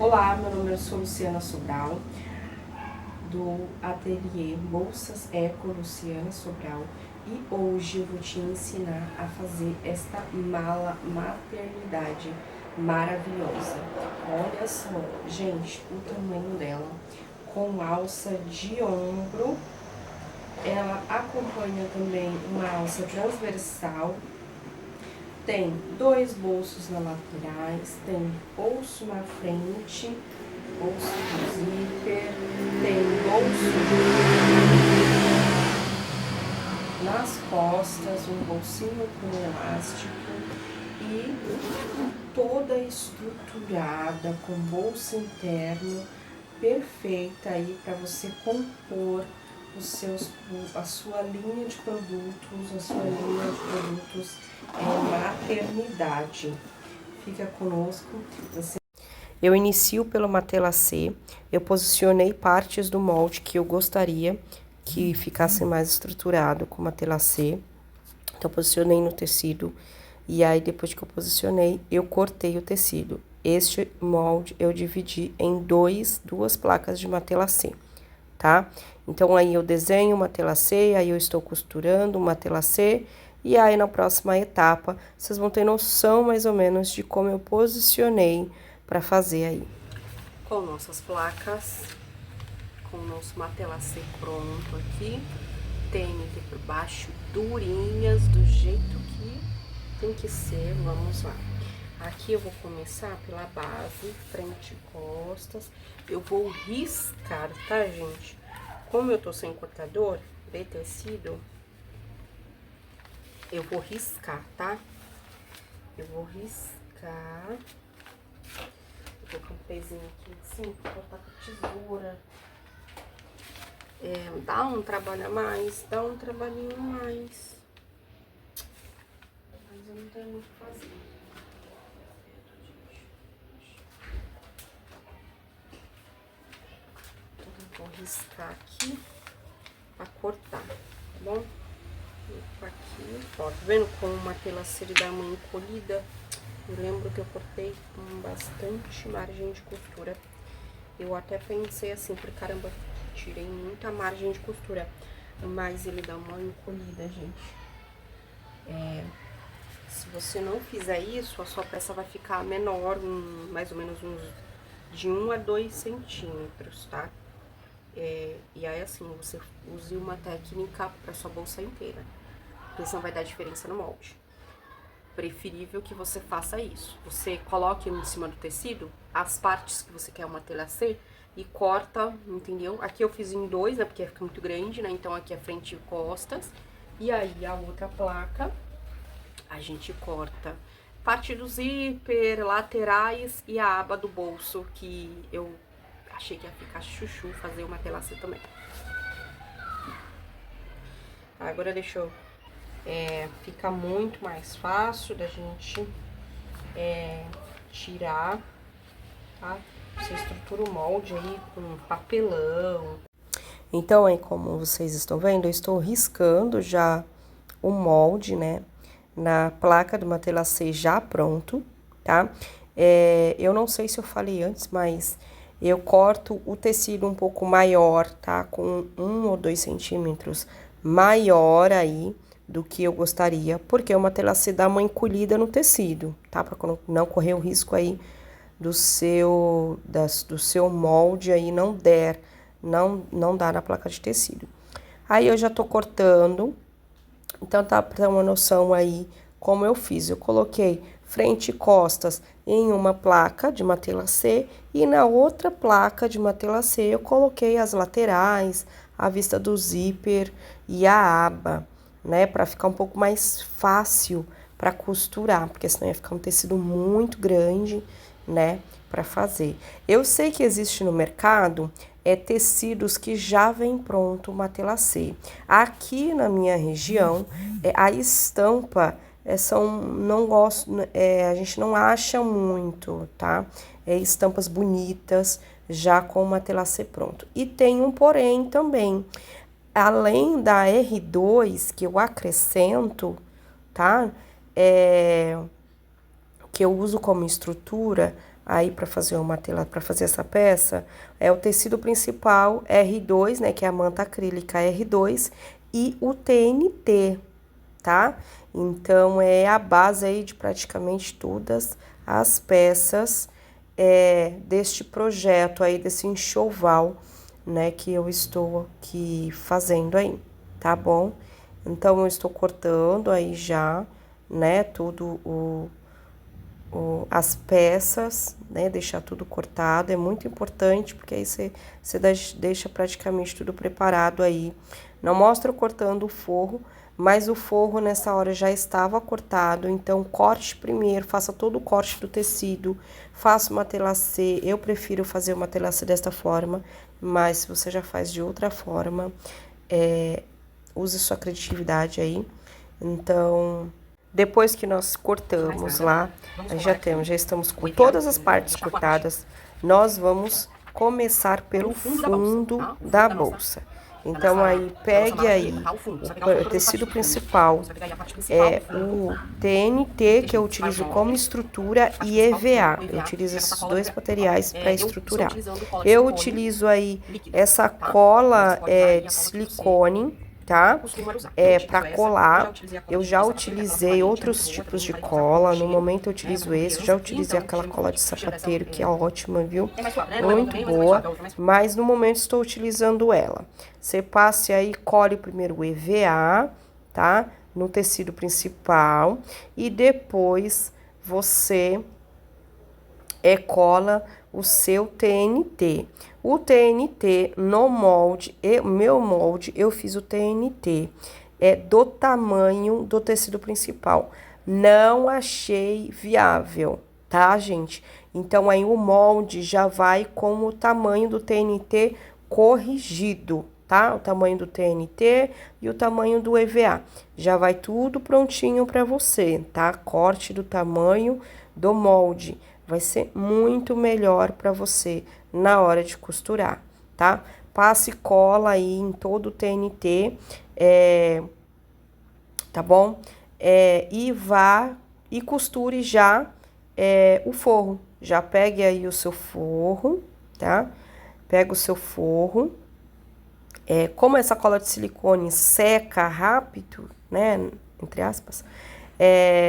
Olá, meu nome é Luciana Sobral, do ateliê Bolsas Eco Luciana Sobral, e hoje eu vou te ensinar a fazer esta mala maternidade maravilhosa. Olha só, gente, o tamanho dela, com alça de ombro. Ela acompanha também uma alça transversal. Tem dois bolsos nas laterais, tem bolso na frente, bolso do zíper, tem bolso nas costas, um bolsinho com elástico e toda estruturada com bolso interno, perfeita aí para você compor a sua linha de produtos maternidade. Fica conosco. Eu inicio pelo matelassé. Eu posicionei partes do molde que eu gostaria que ficasse mais estruturado com matelassé. Então, posicionei no tecido. E aí, depois que eu posicionei, eu cortei o tecido. Este molde eu dividi em duas placas de matelassé, tá? Então, aí eu desenho o matelassé, aí eu estou costurando o matelassé, e aí na próxima etapa, vocês vão ter noção mais ou menos de como eu posicionei para fazer aí. Com nossas placas, com o nosso matelassé pronto aqui, TNT por baixo, durinhas, do jeito que tem que ser, vamos lá. Aqui eu vou começar pela base, frente e costas. Eu vou riscar, tá, gente? Como eu tô sem cortador de tecido, eu vou riscar, tá? Eu vou riscar. Vou colocar um pezinho aqui assim, pra cortar com tesoura. Dá um trabalho a mais, dá um trabalhinho a mais. Mas eu não tenho muito o que fazer. Vou riscar aqui pra cortar, tá bom? Aqui, ó, tá vendo como uma matelassé dá uma encolhida? Eu lembro que eu cortei com bastante margem de costura. Eu até pensei assim, por caramba, tirei muita margem de costura, mas ele dá uma encolhida, gente. Se você não fizer isso, a sua peça vai ficar menor, mais ou menos uns de 1 a 2 centímetros, tá? E aí, assim, você use uma técnica para sua bolsa inteira, porque senão vai dar diferença no molde. Preferível que você faça isso. Você coloque em cima do tecido as partes que você quer uma matelassé e corta, entendeu? Aqui eu fiz em dois, né, porque fica muito grande, né? Então aqui é frente e costas. E aí a outra placa, a gente corta parte do zíper, laterais e a aba do bolso, que eu achei que ia ficar chuchu fazer uma matelassé também. Agora deixa eu... fica muito mais fácil da gente tirar, tá? Você estrutura o molde aí com papelão. Então, aí como vocês estão vendo, eu estou riscando já o molde, né? Na placa do matelassé já pronto, tá? Eu não sei se eu falei antes, mas eu corto o tecido um pouco maior, tá? Com 1 ou 2 centímetros maior aí do que eu gostaria, porque o matelassé dá uma encolhida no tecido, tá? Para não correr o risco aí do seu molde aí não dar na placa de tecido. Aí eu já tô cortando, então tá pra ter uma noção aí como eu fiz. Eu coloquei frente e costas em uma placa de matelassé e na outra placa de matelassé eu coloquei as laterais, a vista do zíper e a aba, né, para ficar um pouco mais fácil para costurar, porque senão ia ficar um tecido muito grande, né, para fazer. Eu sei que existe no mercado tecidos que já vem pronto o matelassé. Aqui na minha região, a estampa não gosto, a gente não acha muito, tá? Estampas bonitas já com o matelassé pronto. E tem um porém também. Além da R2 que eu acrescento, tá? Que eu uso como estrutura aí para fazer para fazer essa peça, é o tecido principal R2, né, que é a manta acrílica R2 e o TNT, tá? Então é a base aí de praticamente todas as peças deste projeto aí, desse enxoval, né, que eu estou aqui fazendo aí, tá bom? Então eu estou cortando aí já, né, tudo as peças, né, deixar tudo cortado, é muito importante, porque aí você deixa praticamente tudo preparado aí. Não mostra eu cortando o forro, mas o forro nessa hora já estava cortado, então corte primeiro, faça todo o corte do tecido, faça uma telacê, eu prefiro fazer uma telacê desta forma, mas se você já faz de outra forma, use sua criatividade aí. Então, depois que nós cortamos lá, já estamos com todas as partes cortadas, nós vamos começar pelo fundo da bolsa. Então, aí, pegue aí o tecido principal, o TNT, que eu utilizo como estrutura, e EVA. Eu utilizo esses dois materiais para estruturar. Eu utilizo aí essa cola de silicone, tá? Para colar. Eu já utilizei outros tipos de cola. No momento eu utilizo esse. Já utilizei aquela cola de sapateiro, que é ótima, viu? Muito boa. Mas no momento estou utilizando ela. Você passe aí, cole primeiro o EVA, tá? No tecido principal. E depois você cola o seu TNT. O TNT no molde, meu molde, eu fiz o TNT do tamanho do tecido principal. Não achei viável, tá, gente? Então, aí o molde já vai com o tamanho do TNT corrigido, tá? O tamanho do TNT e o tamanho do EVA. Já vai tudo prontinho para você, tá? Corte do tamanho do molde. Vai ser muito melhor para você na hora de costurar, tá? Passe cola aí em todo o TNT, tá bom? E vá e costure já o forro. Já pegue aí o seu forro, tá? Pega o seu forro. Como essa cola de silicone seca rápido, né? Entre aspas.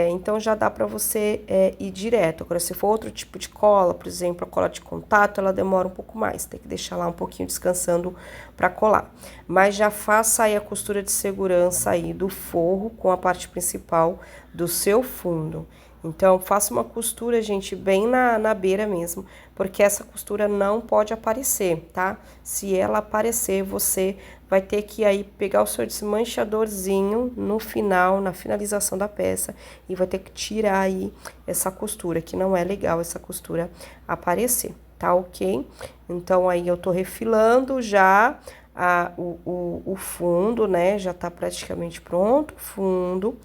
Então já dá para você ir direto. Agora, se for outro tipo de cola, por exemplo, a cola de contato, ela demora um pouco mais. Tem que deixar lá um pouquinho descansando para colar. Mas já faça aí a costura de segurança aí do forro com a parte principal do seu fundo. Então, faça uma costura, gente, bem na beira mesmo, porque essa costura não pode aparecer, tá? Se ela aparecer, você vai ter que aí pegar o seu desmanchadorzinho no final, na finalização da peça, e vai ter que tirar aí essa costura, que não é legal essa costura aparecer, tá ok? Então, aí eu tô refilando já o fundo, né? Já tá praticamente pronto o fundo.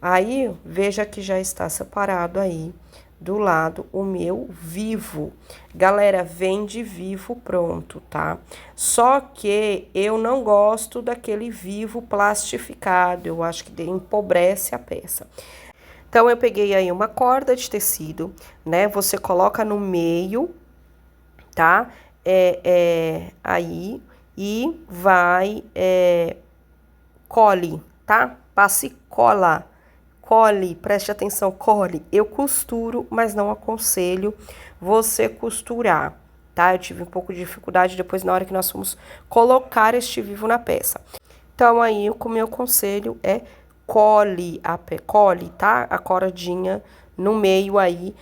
Aí, veja que já está separado aí do lado o meu vivo. Galera, vende vivo pronto, tá? Só que eu não gosto daquele vivo plastificado, eu acho que empobrece a peça. Então, eu peguei aí uma corda de tecido, né? Você coloca no meio, tá? Aí, e vai, cole, tá? Passe cola. Cole, preste atenção, cole. Eu costuro, mas não aconselho você costurar, tá? Eu tive um pouco de dificuldade depois na hora que nós fomos colocar este vivo na peça. Então, aí, o meu conselho é cole, tá? A cordinha no meio aí.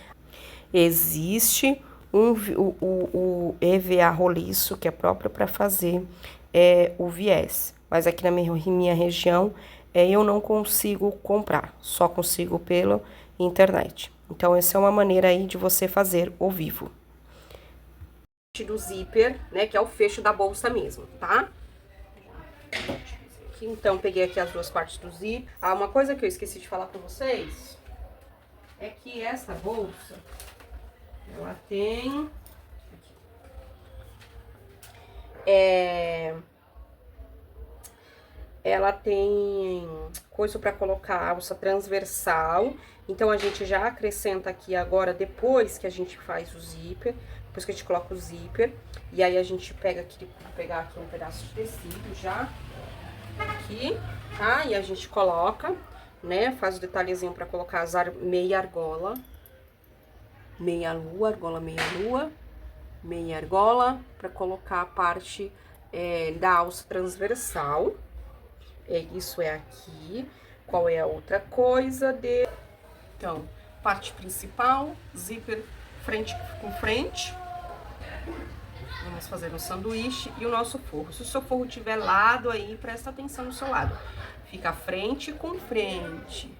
Existe o EVA roliço, que é próprio para fazer o viés. Mas aqui na minha região, eu não consigo comprar, só consigo pela internet. Então, essa é uma maneira aí de você fazer o vivo. Do zíper, né, que é o fecho da bolsa mesmo, tá? Então, peguei aqui as duas partes do zíper. Ah, uma coisa que eu esqueci de falar pra vocês é que essa bolsa, ela tem... ela tem coisa para colocar alça transversal Então, a gente já acrescenta aqui agora, depois que a gente faz o zíper, depois que a gente coloca o zíper, e aí a gente pega aqui, vou pegar aqui um pedaço de tecido já, aqui, tá? E a gente coloca, né, faz o detalhezinho pra colocar meia argola, meia lua, argola meia lua, meia argola, pra colocar a parte da alça transversal. Isso é aqui. Qual é a outra coisa Então, parte principal, zíper frente com frente. Vamos fazer um sanduíche e o nosso forro. Se o seu forro tiver lado aí, presta atenção no seu lado. Fica frente com frente.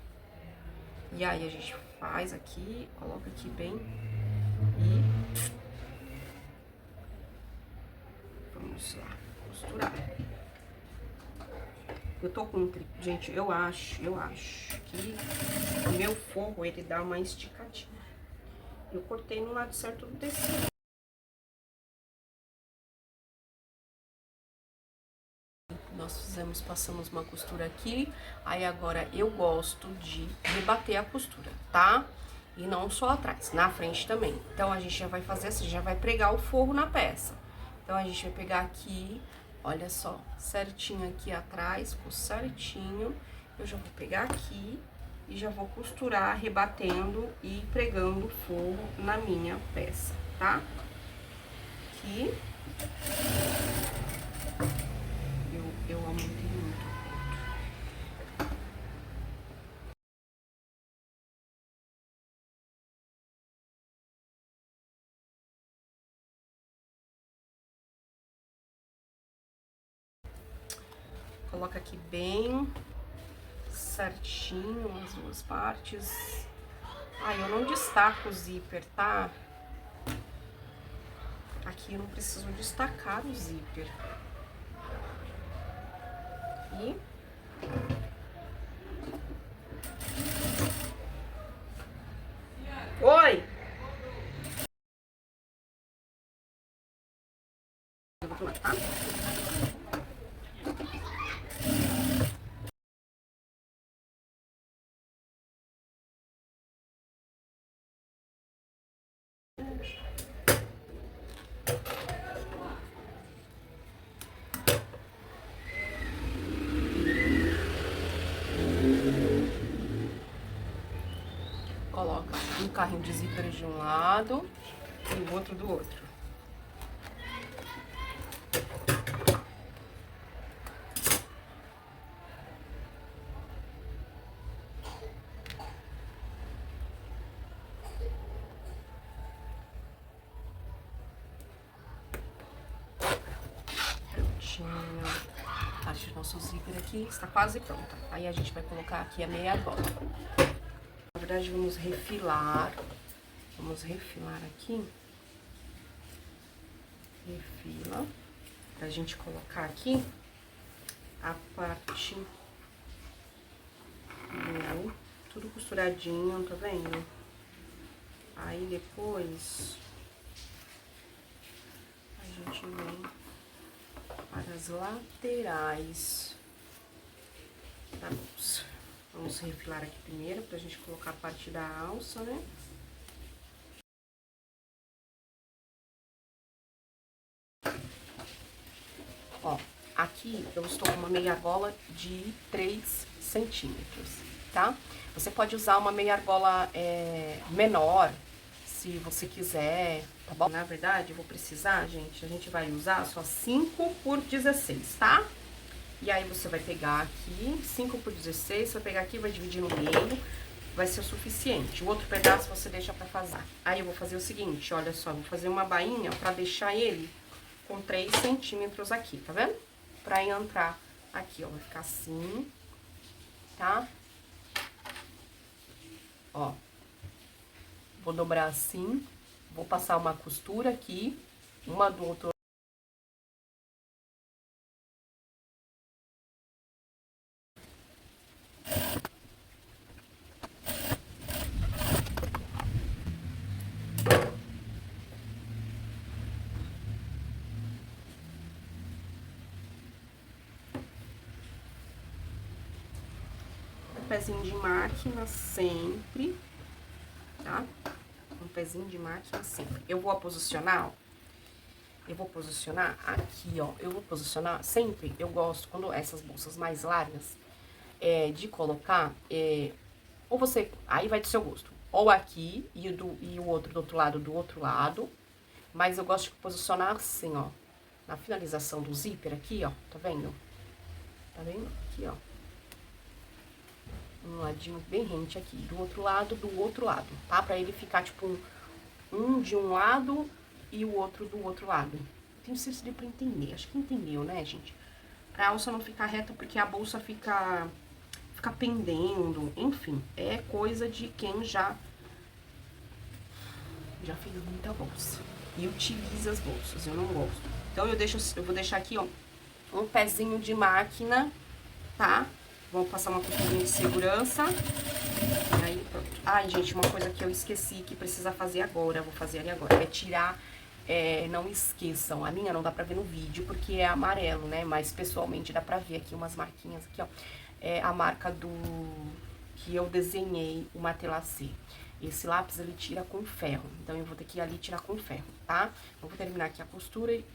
E aí a gente faz aqui, coloca aqui bem e vamos lá, costurar. Eu tô com gente, eu acho que o meu forro ele dá uma esticadinha. Eu cortei no lado certo do tecido. Nós passamos uma costura aqui, aí agora eu gosto de rebater a costura, tá? E não só atrás, na frente também. Então, a gente já vai fazer assim, já vai pregar o forro na peça. Então, a gente vai pegar aqui, olha só, certinho aqui atrás, ficou certinho. Eu já vou pegar aqui e já vou costurar, rebatendo e pregando o forro na minha peça, tá? Aqui. Eu aumentei muito. Coloca aqui bem certinho as duas partes. Ai, eu não destaco o zíper, tá? Aqui eu não preciso destacar o zíper. E oi! Eu vou tomar, tá? Coloca um carrinho de zíper de um lado e o outro do outro. Prontinho. A parte do nosso zíper aqui está quase pronta. Aí a gente vai colocar aqui a meia argola. Na verdade, vamos refilar. Vamos refilar aqui. Refila. Pra gente colocar aqui a parte do tudo costuradinho, tá vendo? Aí depois a gente vem para as laterais da bolsa. Vamos refilar aqui primeiro pra gente colocar a parte da alça, né? Ó, aqui eu estou com uma meia argola de 3 centímetros, tá? Você pode usar uma meia argola menor, se você quiser, tá bom? Na verdade, eu vou precisar, gente, a gente vai usar só 5 por 16, tá? E aí você vai pegar aqui, 5 por 16, você vai pegar aqui, vai dividir no meio, vai ser o suficiente. O outro pedaço você deixa pra fazer. Aí eu vou fazer o seguinte, olha só, vou fazer uma bainha pra deixar ele com 3 centímetros aqui, tá vendo? Pra entrar aqui, ó, vai ficar assim, tá? Ó, vou dobrar assim, vou passar uma costura aqui, uma do outro. pezinho de máquina sempre, tá? Um pezinho de máquina sempre. Eu vou posicionar, ó. Eu vou posicionar aqui, ó. Eu vou posicionar sempre, eu gosto, quando essas bolsas mais largas, de colocar, ou você, aí vai do seu gosto. Ou aqui e o outro do outro lado, Mas eu gosto de posicionar assim, ó. Na finalização do zíper aqui, ó. Tá vendo? Tá vendo? Aqui, ó. Um ladinho bem rente aqui. Do outro lado, tá? Pra ele ficar, tipo, um de um lado e o outro do outro lado. Tenho certeza de pra entender. Acho que entendeu, né, gente? Pra alça não ficar reta, porque a bolsa fica pendendo. Enfim, é coisa de quem já fez muita bolsa. E utiliza as bolsas. Eu não gosto. Então, eu vou deixar aqui, ó, um pezinho de máquina, tá? Vou passar uma costurinha de segurança. E aí, pronto. Ai, gente, uma coisa que eu esqueci que precisa fazer agora, vou fazer ali agora, é tirar, não esqueçam, a minha não dá pra ver no vídeo porque é amarelo, né? Mas pessoalmente dá pra ver aqui umas marquinhas aqui, ó. É a marca que eu desenhei, o Matelacê. Esse lápis ele tira com ferro, então eu vou ter que ir ali tirar com ferro, tá? Eu vou terminar aqui a costura e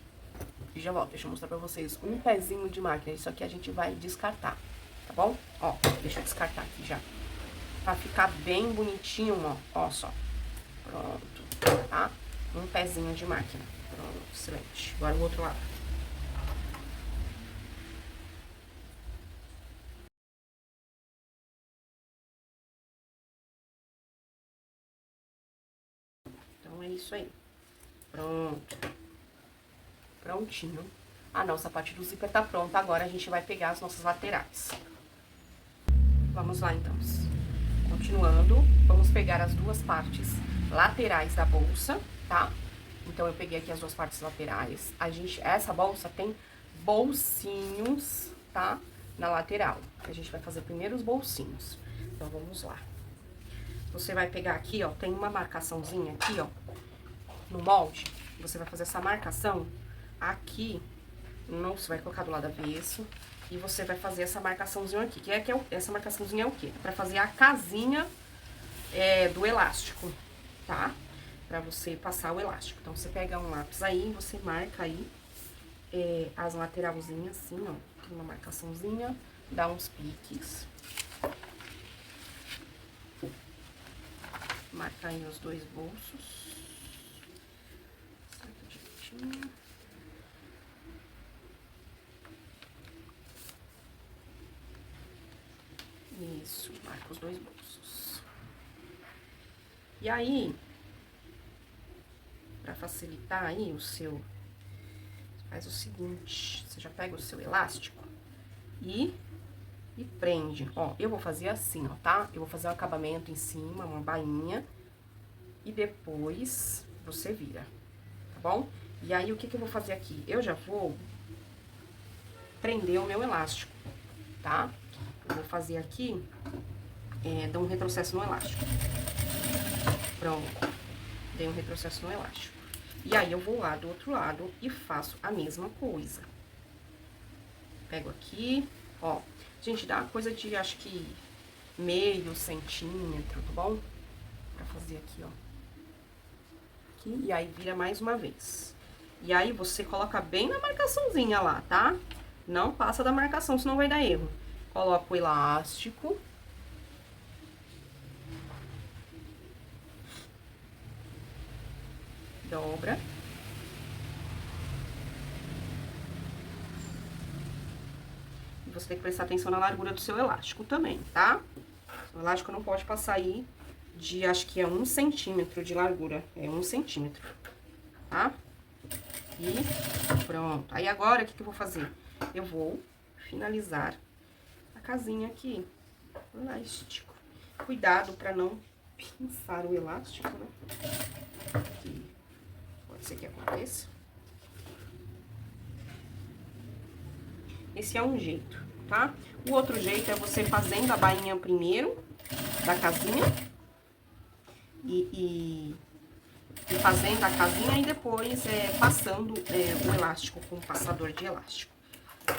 já volto. Deixa eu mostrar pra vocês um pezinho de máquina, isso aqui a gente vai descartar. Tá bom? Ó, deixa eu descartar aqui já. Pra ficar bem bonitinho, ó só. Pronto, tá? Um pezinho de máquina. Pronto, excelente. Agora o outro lado. Então é isso aí. Pronto. Prontinho. A nossa parte do zíper tá pronta. Agora a gente vai pegar as nossas laterais. Vamos lá, então. Continuando, vamos pegar as duas partes laterais da bolsa, tá? Então, eu peguei aqui as duas partes laterais. Essa bolsa tem bolsinhos, tá? Na lateral. A gente vai fazer primeiro os bolsinhos. Então, vamos lá. Você vai pegar aqui, ó, tem uma marcaçãozinha aqui, ó, no molde. Você vai fazer essa marcação aqui, não, você vai colocar do lado avesso. E você vai fazer essa marcaçãozinha aqui. Essa marcaçãozinha é o quê? Pra fazer a casinha do elástico, tá? Pra você passar o elástico. Então, você pega um lápis aí, você marca aí as lateralzinhas, assim, ó. Tem uma marcaçãozinha, dá uns piques. Marca aí os dois bolsos. Certo, direitinho. Isso, marca os dois bolsos. E aí, pra facilitar aí o seu, faz o seguinte, você já pega o seu elástico e prende. Ó, eu vou fazer assim, ó, tá? Eu vou fazer um acabamento em cima, uma bainha, e depois você vira, tá bom? E aí, o que que eu vou fazer aqui? Eu já vou prender o meu elástico, tá? Eu vou fazer aqui, dar um retrocesso no elástico. Pronto. Dei um retrocesso no elástico. E aí, eu vou lá do outro lado e faço a mesma coisa. Pego aqui, ó. Gente, dá uma coisa de, acho que, meio centímetro, tá bom? Pra fazer aqui, ó. Aqui, e aí, vira mais uma vez. E aí, você coloca bem na marcaçãozinha lá, tá? Não passa da marcação, senão vai dar erro. Coloca o elástico. Dobra. E você tem que prestar atenção na largura do seu elástico também, tá? O elástico não pode passar aí de, acho que é 1 centímetro de largura. É 1 centímetro, tá? E pronto. Aí agora, o que que eu vou fazer? Eu vou finalizar a casinha aqui. Elástico. Cuidado pra não pinçar o elástico, né? Aqui. Pode ser que aconteça. Esse é um jeito, tá? O outro jeito é você fazendo a bainha primeiro da casinha e fazendo a casinha e depois passando o elástico com o passador de elástico.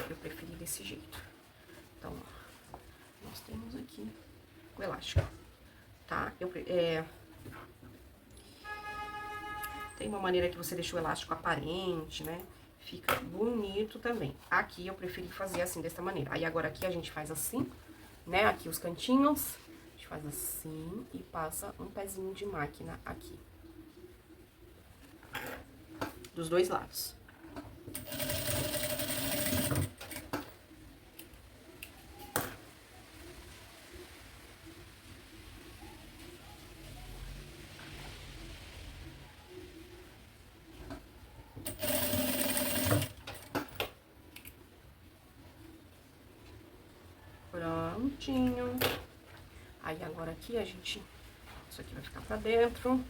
Eu preferi desse jeito. Então, ó, nós temos aqui o elástico, tá? Tem uma maneira que você deixa o elástico aparente, né? Fica bonito também. Aqui eu preferi fazer assim, dessa maneira. Aí agora aqui a gente faz assim, né? Aqui os cantinhos, a gente faz assim e passa um pezinho de máquina aqui. Dos dois lados. Prontinho. Aí agora aqui a gente... Isso aqui vai ficar pra dentro.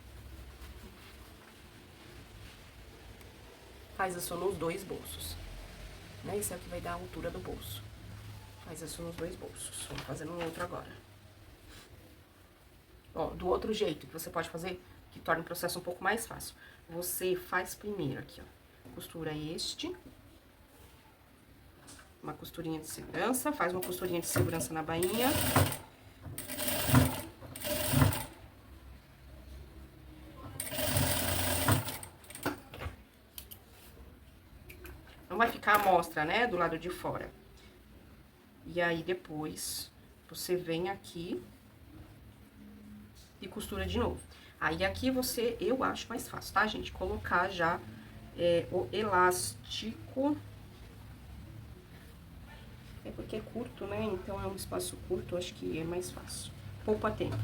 Faz isso nos dois bolsos. Né? Isso é o que vai dar a altura do bolso. Faz isso nos dois bolsos. Vamos fazer no outro agora. Ó, do outro jeito que você pode fazer, que torna o processo um pouco mais fácil. Você faz primeiro aqui, ó. Costura este. Uma costurinha de segurança. Faz uma costurinha de segurança na bainha. Não vai ficar à mostra, né, do lado de fora. E aí, depois, você vem aqui e costura de novo. Aí, aqui você, eu acho mais fácil, tá, gente? Colocar já o elástico. É porque é curto, né? Então, é um espaço curto, acho que é mais fácil. Poupa tempo.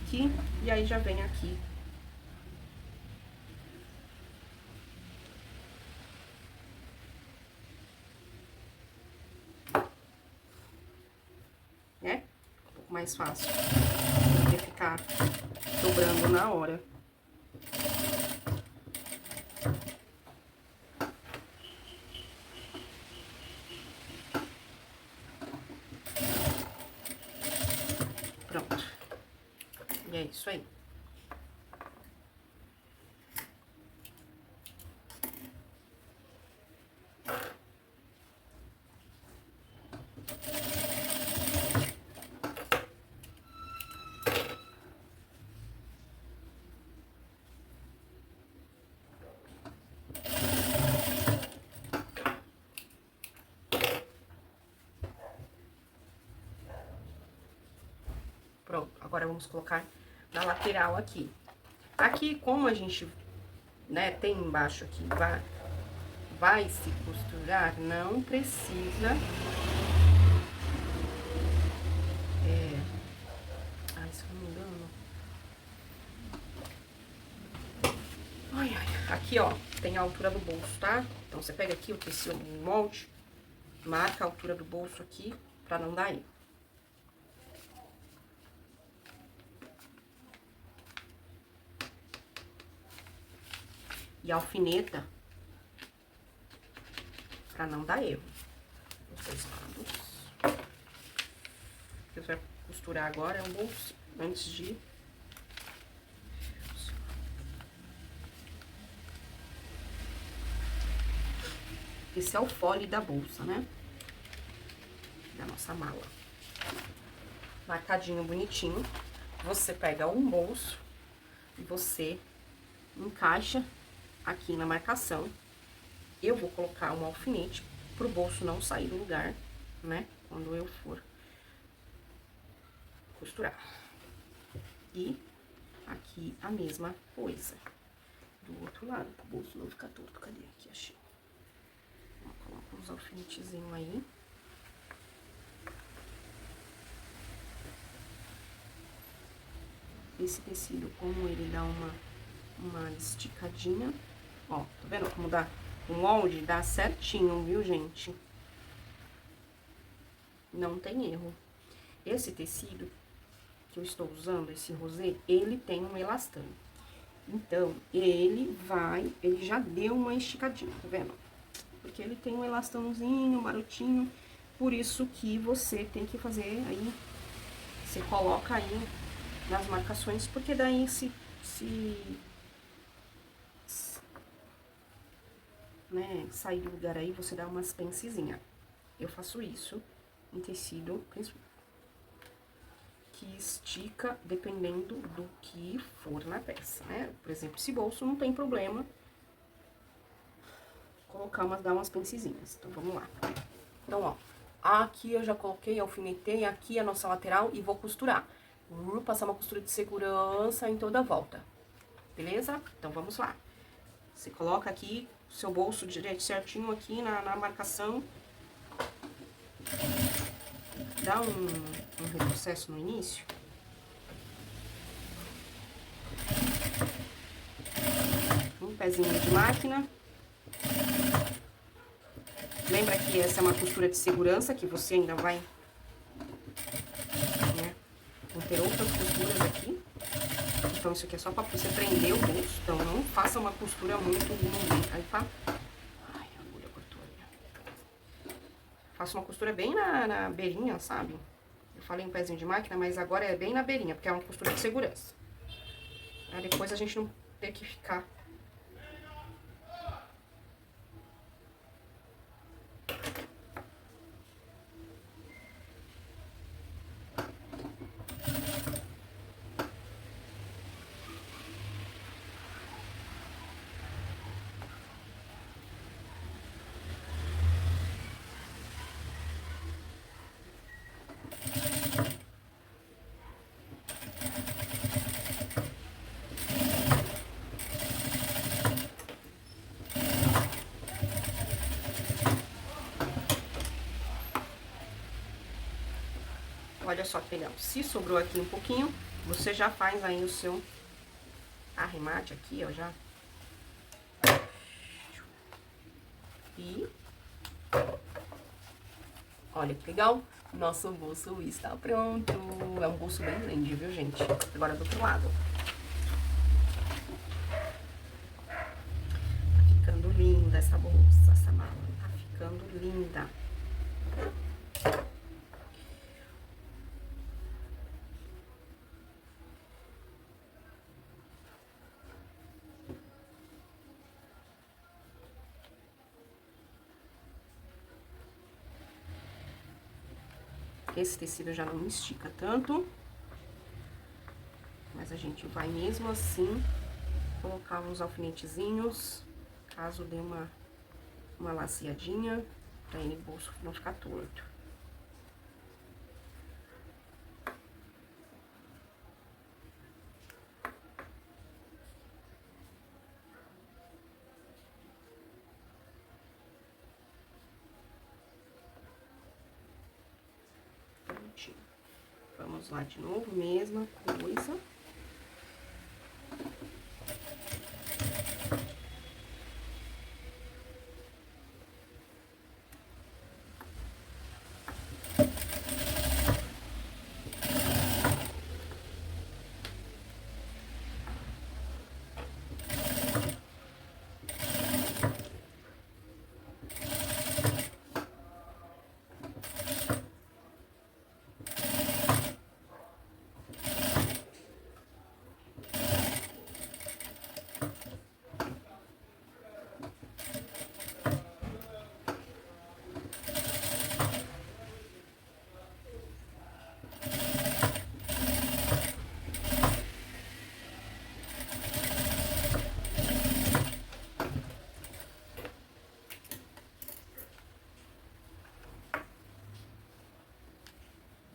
Aqui, e aí já vem aqui. Né? Um pouco mais fácil. Do que ficar dobrando na hora. Pronto. E é isso aí. Pronto, agora vamos colocar na lateral aqui. Aqui, como a gente, né, tem embaixo aqui, vai se costurar, não precisa... se eu não me engano... Ai, ai, aqui, ó, tem a altura do bolso, tá? Então, você pega aqui o tecido no molde, marca a altura do bolso aqui, pra não dar erro. E alfineta, pra não dar erro. Os dois lados. Você vai costurar agora o bolso, antes de... Esse é o fole da bolsa, né? Da nossa mala. Marcadinho, bonitinho. Você pega um bolso e você encaixa aqui na marcação. Eu vou colocar um alfinete pro bolso não sair do lugar, né? Quando eu for costurar. E aqui a mesma coisa. Do outro lado, pro bolso não ficar torto. Cadê? Aqui, achei. Vou colocar uns alfinetezinhos aí. Esse tecido, como ele dá uma esticadinha, ó, tá vendo como dá? O molde dá certinho, viu, gente? Não tem erro. Esse tecido que eu estou usando, esse rosê, ele tem um elastano. Então, ele já deu uma esticadinha, tá vendo? Porque ele tem um elastanozinho, marotinho, por isso que você tem que fazer aí, você coloca aí nas marcações, porque daí né, sair do lugar aí, você dá umas pencezinhas. Eu faço isso em tecido que estica dependendo do que for na peça, né? Por exemplo, esse bolso não tem problema colocar dar umas pencezinhas. Então, vamos lá. Então, ó, aqui eu já coloquei, alfinetei, aqui a nossa lateral e vou costurar. Vou passar uma costura de segurança em toda a volta, beleza? Então, vamos lá. Você coloca aqui o seu bolso direito certinho aqui na marcação. Dá um retrocesso no início. Um pezinho de máquina. Lembra que essa é uma costura de segurança, que você ainda vai, né, ter outras costuras aqui. Então, isso aqui é só pra você prender o bolso. Então, não faça uma costura muito ruim. Aí, tá? Ai, a agulha cortou ali. Faça uma costura bem na beirinha, sabe? Eu falei um pezinho de máquina, mas agora é bem na beirinha, porque é uma costura de segurança. Pra depois a gente não ter que ficar... Olha só que legal. Se sobrou aqui um pouquinho, você já faz aí o seu arremate aqui, ó, já. E olha que legal. Nosso bolso está pronto. É um bolso bem grande, viu, gente? Agora do outro lado. Tá ficando linda essa bolsa, essa mala. Tá ficando linda. Esse tecido já não estica tanto, mas a gente vai mesmo assim colocar uns alfinetezinhos, caso dê uma laceadinha, pra ele o bolso não ficar torto. Vamos lá de novo, mesma coisa.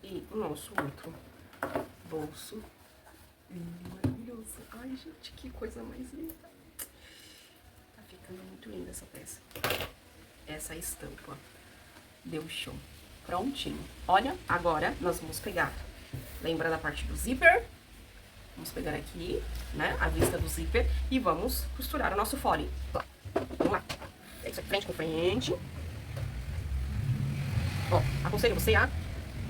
E o nosso outro bolso lindo, maravilhoso. Ai, gente, que coisa mais linda. Tá ficando muito linda essa peça. Essa estampa deu show. Prontinho. Olha, agora nós vamos pegar, lembra da parte do zíper? Vamos pegar aqui, né, a vista do zíper e vamos costurar o nosso fole. Vamos lá. É isso aqui, frente com frente. Ó, aconselho você a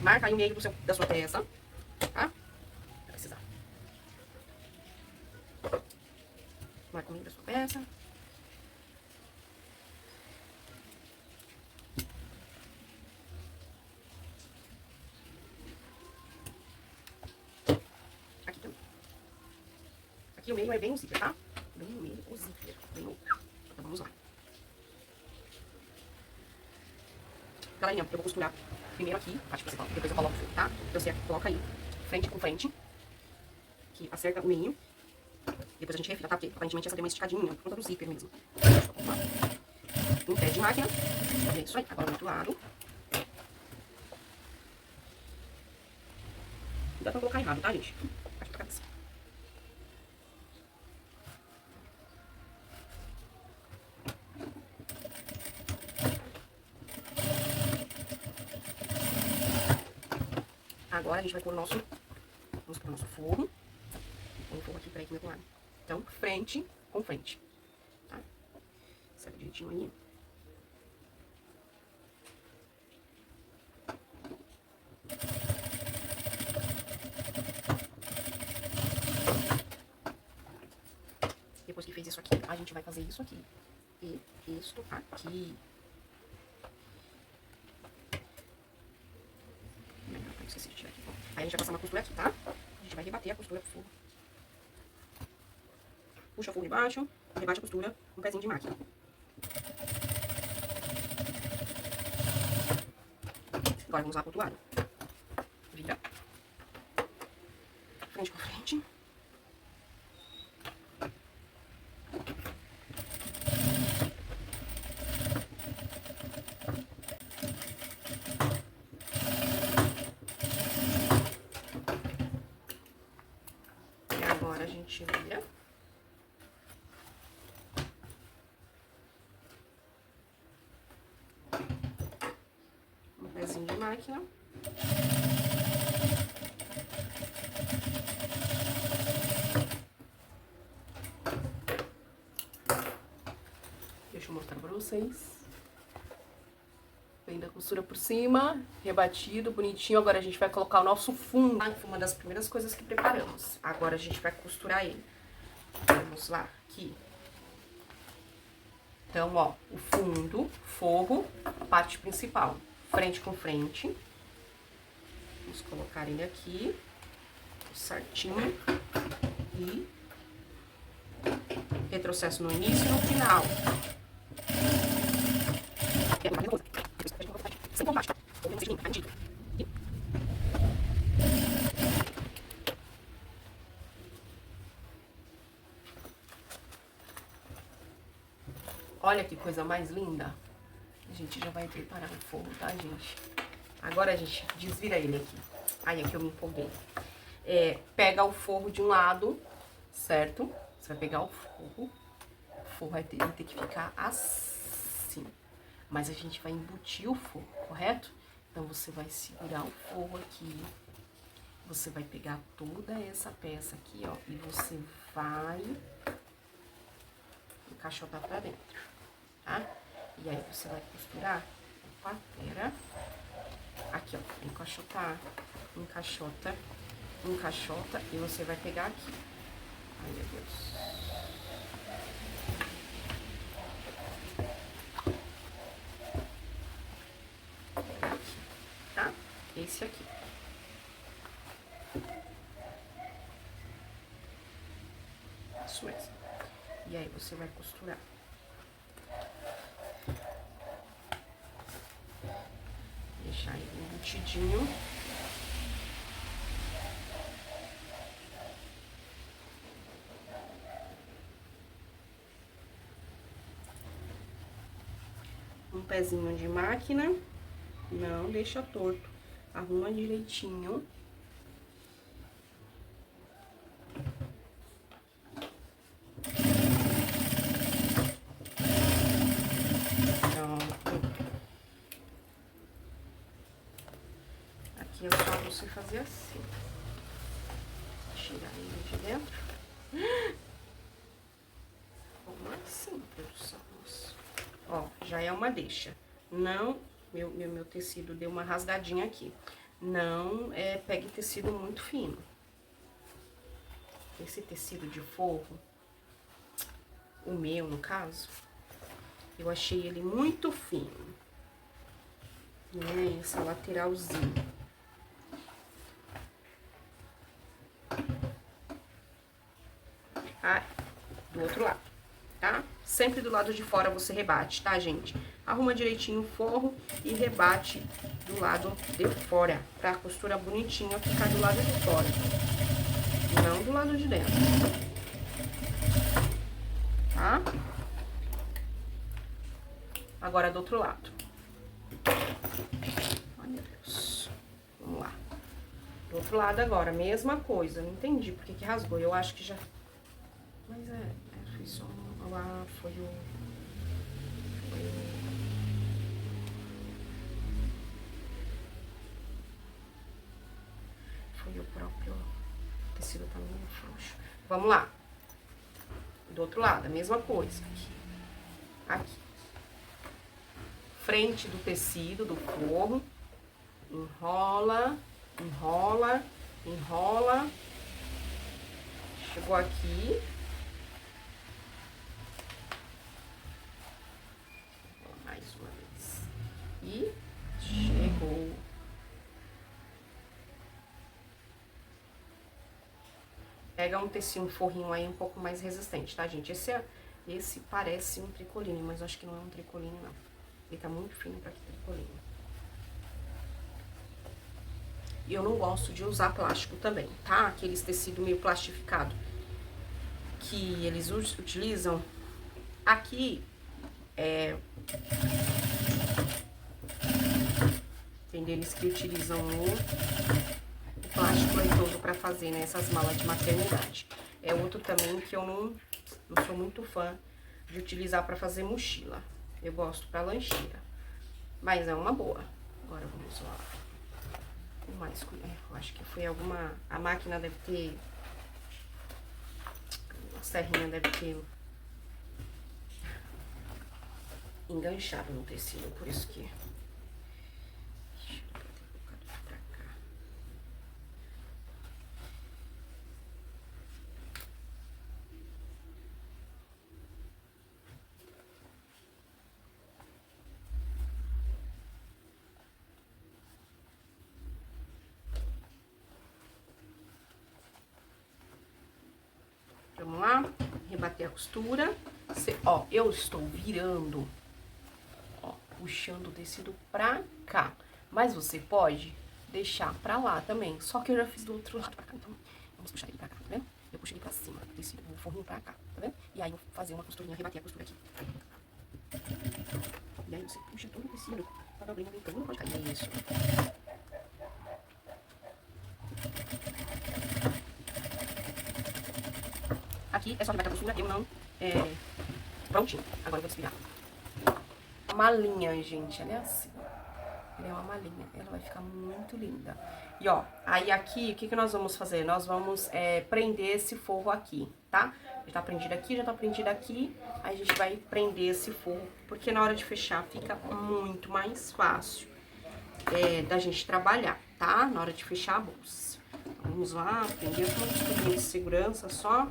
marca aí o meio da sua peça, tá? Vai precisar. Marca o meio da sua peça. Aqui também. Aqui o meio é bem o zíper, tá? Bem no meio o zíper. Bem no... Então, vamos lá. galerinha, eu vou costurar primeiro aqui, parte principal, depois eu coloco o fogo, tá? Então você coloca aí, frente com frente, que acerta o meio. Depois a gente refila, tá? Porque aparentemente essa deu uma esticadinha, por conta do zíper mesmo. Em pé de máquina. É isso aí. Agora do outro lado. Não dá pra colocar errado, tá, gente? Acho pra cabeça. Agora a gente vai pôr o nosso... Vamos pôr o nosso forro. Põe o forro aqui, peraí, que meu lado. Então, frente com frente. Tá? Serve direitinho aí. Depois que fez isso aqui, a gente vai fazer isso aqui. E isto aqui. Esqueci de tirar aqui. Aí a gente vai passar uma costura aqui, tá? A gente vai rebater a costura pro forro. Puxa o forro de baixo, rebate a costura com um pezinho de máquina. Agora vamos lá pro outro lado. Vira. Frente com frente. E agora a gente vira. Um pezinho de máquina. Deixa eu mostrar pra vocês. Vem da costura por cima, rebatido, bonitinho. Agora a gente vai colocar o nosso fundo. Foi uma das primeiras coisas que preparamos. Agora a gente vai costurar ele. Vamos lá, aqui. Então, ó, o fundo, forro, parte principal. Frente com frente. Vamos colocar ele aqui. Certinho. E retrocesso no início e no final. Olha que coisa mais linda. A gente já vai preparar o fogo, tá, gente? Agora a gente desvira ele aqui. Aí aqui eu me empolguei. Pega o forro de um lado, certo? Você vai pegar o forro. O forro vai ter que ficar assim. Mas a gente vai embutir o forro, correto? Então, você vai segurar o forro aqui. Você vai pegar toda essa peça aqui, ó. E você vai encaixotar pra dentro, tá? E aí, você vai costurar. Opa, pera. Aqui, ó. Encaixotar, encaixota, encaixota. E você vai pegar aqui. Ai, meu Deus. Esse aqui. Isso mesmo. E aí, você vai costurar. Deixar ele embutidinho. Um pezinho de máquina. Não deixa torto. Arruma direitinho. Pronto. Aqui é só você fazer assim. Tirar ele de dentro. Como assim, produção? Nossa. Ó, já é uma deixa. Não... Meu tecido deu uma rasgadinha aqui. Não pegue tecido muito fino. Esse tecido de forro, o meu, no caso, eu achei ele muito fino. Né? Essa lateralzinha. Ah, do outro lado. tá? Sempre do lado de fora você rebate, tá, gente? Arruma direitinho o forro e rebate do lado de fora, pra costura bonitinha ficar do lado de fora, não do lado de dentro, tá? Agora do outro lado. Ai, meu Deus. Vamos lá. Do outro lado agora, mesma coisa. Não entendi porque que rasgou. Eu acho que já... Mas foi só... Ah, foi o... Foi o próprio... O tecido tá meio frouxo. Vamos lá. Do outro lado, a mesma coisa. Aqui. Frente do tecido, do forro. Enrola, enrola, enrola. Chegou aqui. Mais uma vez. E chegou. Pega um tecido, um forrinho aí um pouco mais resistente, tá, gente? Esse parece um tricoline, mas eu acho que não é um tricoline, não. Ele tá muito fino pra que tricoline. E eu não gosto de usar plástico também, tá? Aqueles tecidos meio plastificado que eles utilizam. Aqui, tem deles que utilizam o plástico leitoso pra fazer, né, essas malas de maternidade. É outro também que eu não sou muito fã de utilizar pra fazer mochila. Eu gosto pra lancheira, mas é uma boa. Agora vamos lá. O mais, eu acho que foi alguma... A máquina deve ter... A serrinha deve ter enganchado no tecido, por isso que... Deixa eu ter colocado pra cá. Vamos lá, rebater a costura. Ó, eu estou virando, ó, puxando o tecido pra cá. Mas você pode deixar pra lá também. Só que eu já fiz do outro lado pra cá, então vamos puxar ele pra cá, tá vendo? Eu puxei ele pra cima, o tecido, o forrinho pra cá, tá vendo? E aí eu vou fazer uma costurinha, rebater a costura aqui. E aí você puxa todo o tecido pra dobrinha bem, então não pode cair, isso. Aqui é só rebater a costura, eu não... Prontinho, agora eu vou desviar. Malinha, gente, ela é assim. Ela é uma malinha, ela vai ficar muito linda. E ó, aí aqui, o que nós vamos fazer? Nós vamos prender esse forro aqui, tá? Já tá prendido aqui, já tá prendido aqui. Aí a gente vai prender esse forro, porque na hora de fechar fica muito mais fácil da gente trabalhar, tá? Na hora de fechar a bolsa. Então, vamos lá, prender com uma costurinha de segurança só.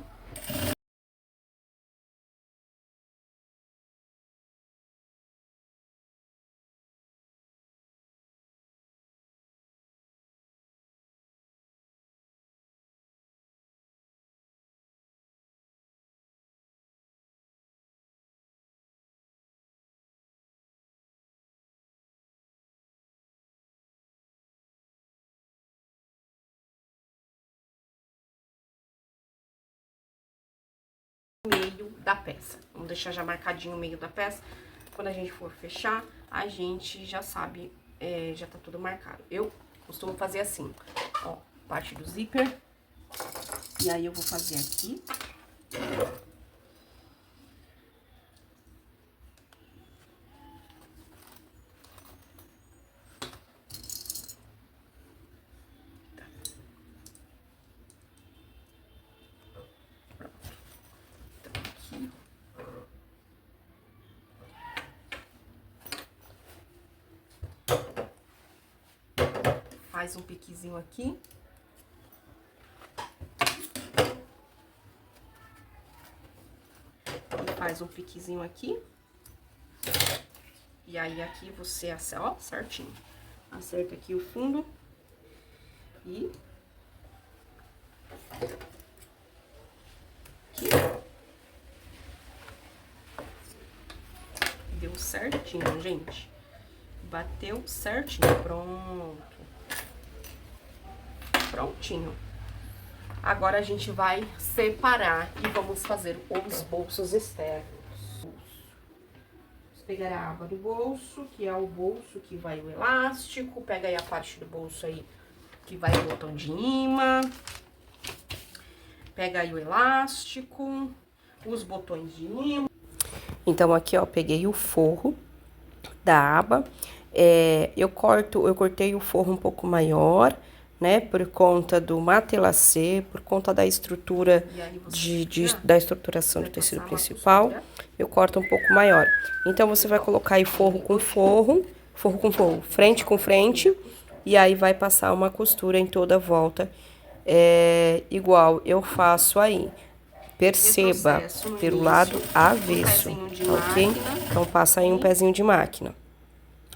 Meio da peça. Vamos deixar já marcadinho o meio da peça. Quando a gente for fechar, a gente já sabe, já tá tudo marcado. Eu costumo fazer assim, ó, parte do zíper. E aí eu vou fazer aqui. Faz um piquezinho aqui. E faz um piquezinho aqui. E aí aqui você acerta, ó, certinho. Acerta aqui o fundo. E... aqui. deu certinho, gente. Bateu certinho, pronto. Prontinho. Agora a gente vai separar e vamos fazer os bolsos externos. Vamos pegar a aba do bolso, que é o bolso que vai o elástico. Pega aí a parte do bolso aí que vai o botão de imã. Pega aí o elástico, os botões de imã. Então aqui, ó, peguei o forro da aba. Eu cortei o forro um pouco maior, né, por conta do matelacê, por conta da estrutura da estruturação do tecido principal, eu corto um pouco maior. Então, você vai colocar aí forro com forro, frente com frente, e aí vai passar uma costura em toda a volta, igual eu faço aí. Perceba, pelo lado avesso, ok? Então, passa aí um pezinho de máquina.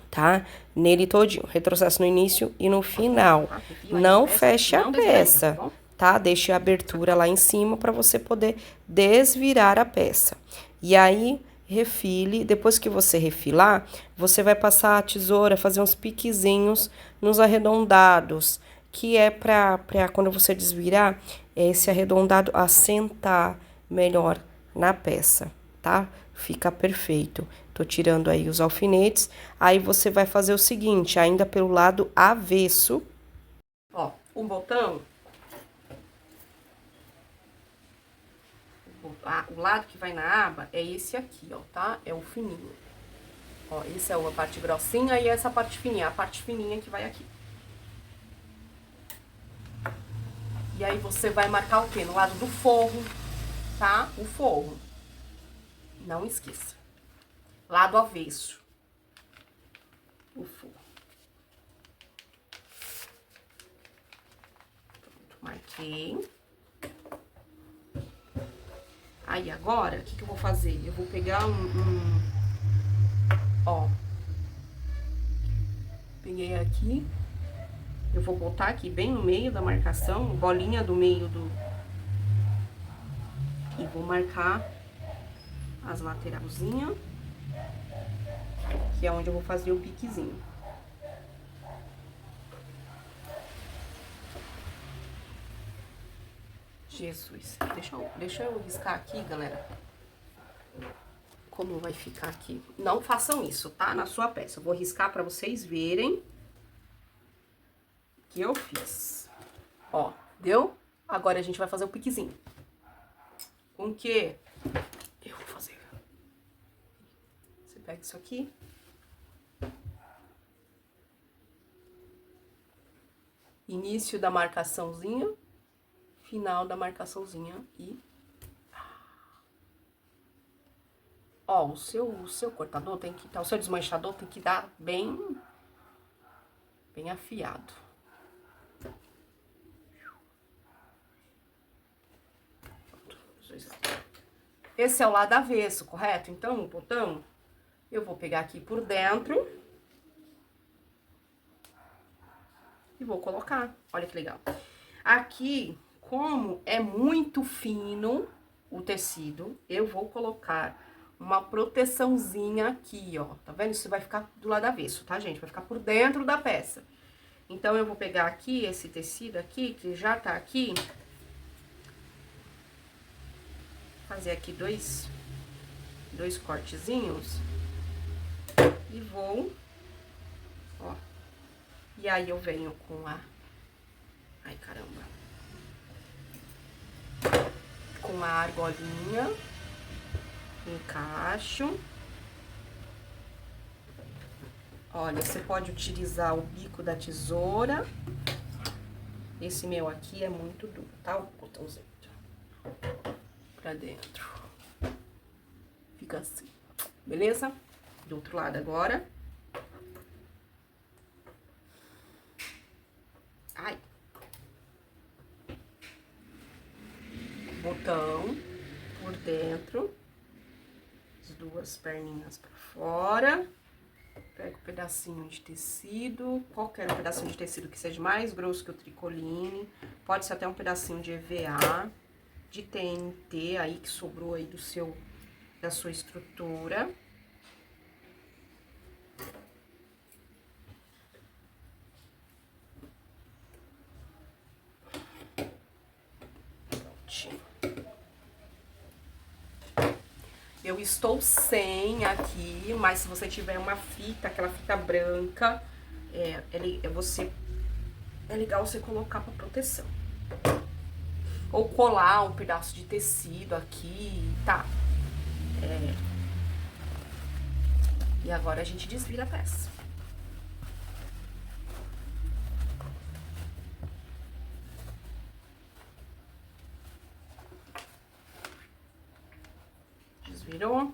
Tá? Nele todinho. Retrocesso no início e no final. Não feche a peça, tá? Deixe a abertura lá em cima para você poder desvirar a peça. E aí, refile. Depois que você refilar, você vai passar a tesoura, fazer uns piquezinhos nos arredondados, que é para quando você desvirar, esse arredondado assentar melhor na peça, tá? Fica perfeito. Tô tirando aí os alfinetes. Aí você vai fazer o seguinte, ainda pelo lado avesso. Ó, um botão. O lado que vai na aba é esse aqui, ó, tá? É o fininho. Ó, essa é a parte grossinha e essa parte fininha. A parte fininha que vai aqui. E aí você vai marcar o quê? No lado do forro, tá? O forro. Não esqueça. Lado avesso. O forro. Pronto, marquei. Aí, agora, o que eu vou fazer? Eu vou pegar ó. Peguei aqui. Eu vou botar aqui bem no meio da marcação, bolinha do meio do... E vou marcar as lateralzinhas, que é onde eu vou fazer o piquezinho. Jesus, deixa eu riscar aqui, galera. Como vai ficar aqui. Não façam isso, tá? Na sua peça. Eu vou riscar pra vocês verem que eu fiz. Ó, deu? Agora a gente vai fazer o piquezinho. Com que eu vou fazer? Você pega isso aqui. Início da marcaçãozinha. Final da marcaçãozinha e... Ó, o seu cortador tem que... o seu desmanchador tem que dar bem afiado. Esse é o lado avesso, correto? Então, o botão, eu vou pegar aqui por dentro e vou colocar. Olha que legal. Aqui, como é muito fino o tecido, eu vou colocar uma proteçãozinha aqui, ó. Tá vendo? Isso vai ficar do lado avesso, tá, gente? Vai ficar por dentro da peça. Então, eu vou pegar aqui esse tecido aqui, que já tá aqui. Fazer aqui dois cortezinhos. E vou, ó. E aí, eu venho com a... Ai, caramba. Com a argolinha. Encaixo. Olha, você pode utilizar o bico da tesoura. Esse meu aqui é muito duro, tá? O botãozinho. Pra dentro. Fica assim. Beleza? Do outro lado agora. Ai. Botão por dentro. As duas perninhas pra fora. Pego um pedacinho de tecido, qualquer pedacinho de tecido que seja mais grosso que o tricoline. Pode ser até um pedacinho de EVA, de TNT aí que sobrou aí da sua estrutura. Eu estou sem aqui, mas se você tiver uma fita, aquela fita branca, é legal você colocar pra proteção. Ou colar um pedaço de tecido aqui, tá? E agora a gente desvira a peça. Desvirou.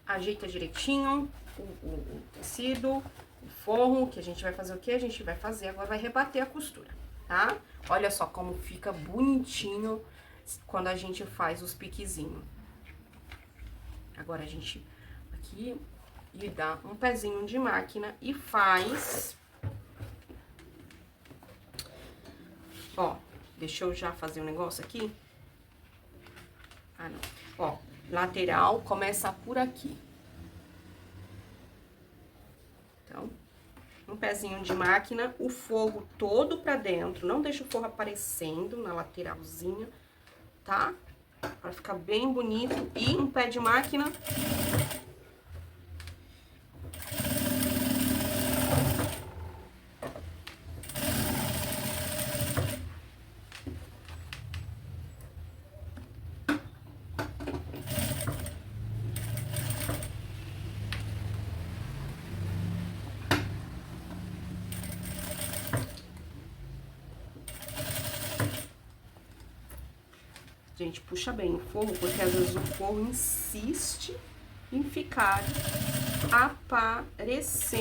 Ajeita direitinho o tecido, o forro, que a gente vai fazer o que? A gente vai fazer, agora vai rebater a costura, tá? Olha só como fica bonitinho quando a gente faz os piquezinhos. Agora a gente aqui e dá um pezinho de máquina e faz... Ó, deixa eu já fazer um negócio aqui. Ah, não. Ó, lateral começa por aqui. Então, um pezinho de máquina, o forro todo pra dentro. Não deixa o forro aparecendo na lateralzinha, tá? Pra ficar bem bonito. E um pé de máquina. Gente, puxa bem o forro, porque às vezes o forro insiste em ficar aparecendo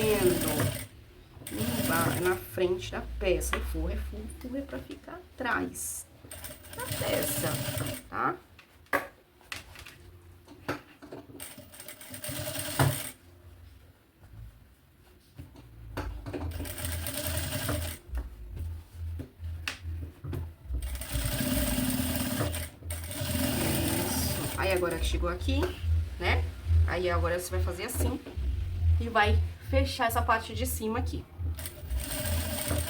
na frente da peça. O forro é pra ficar atrás da peça, tá? Aí agora que chegou aqui, né? Aí agora você vai fazer assim e vai fechar essa parte de cima aqui.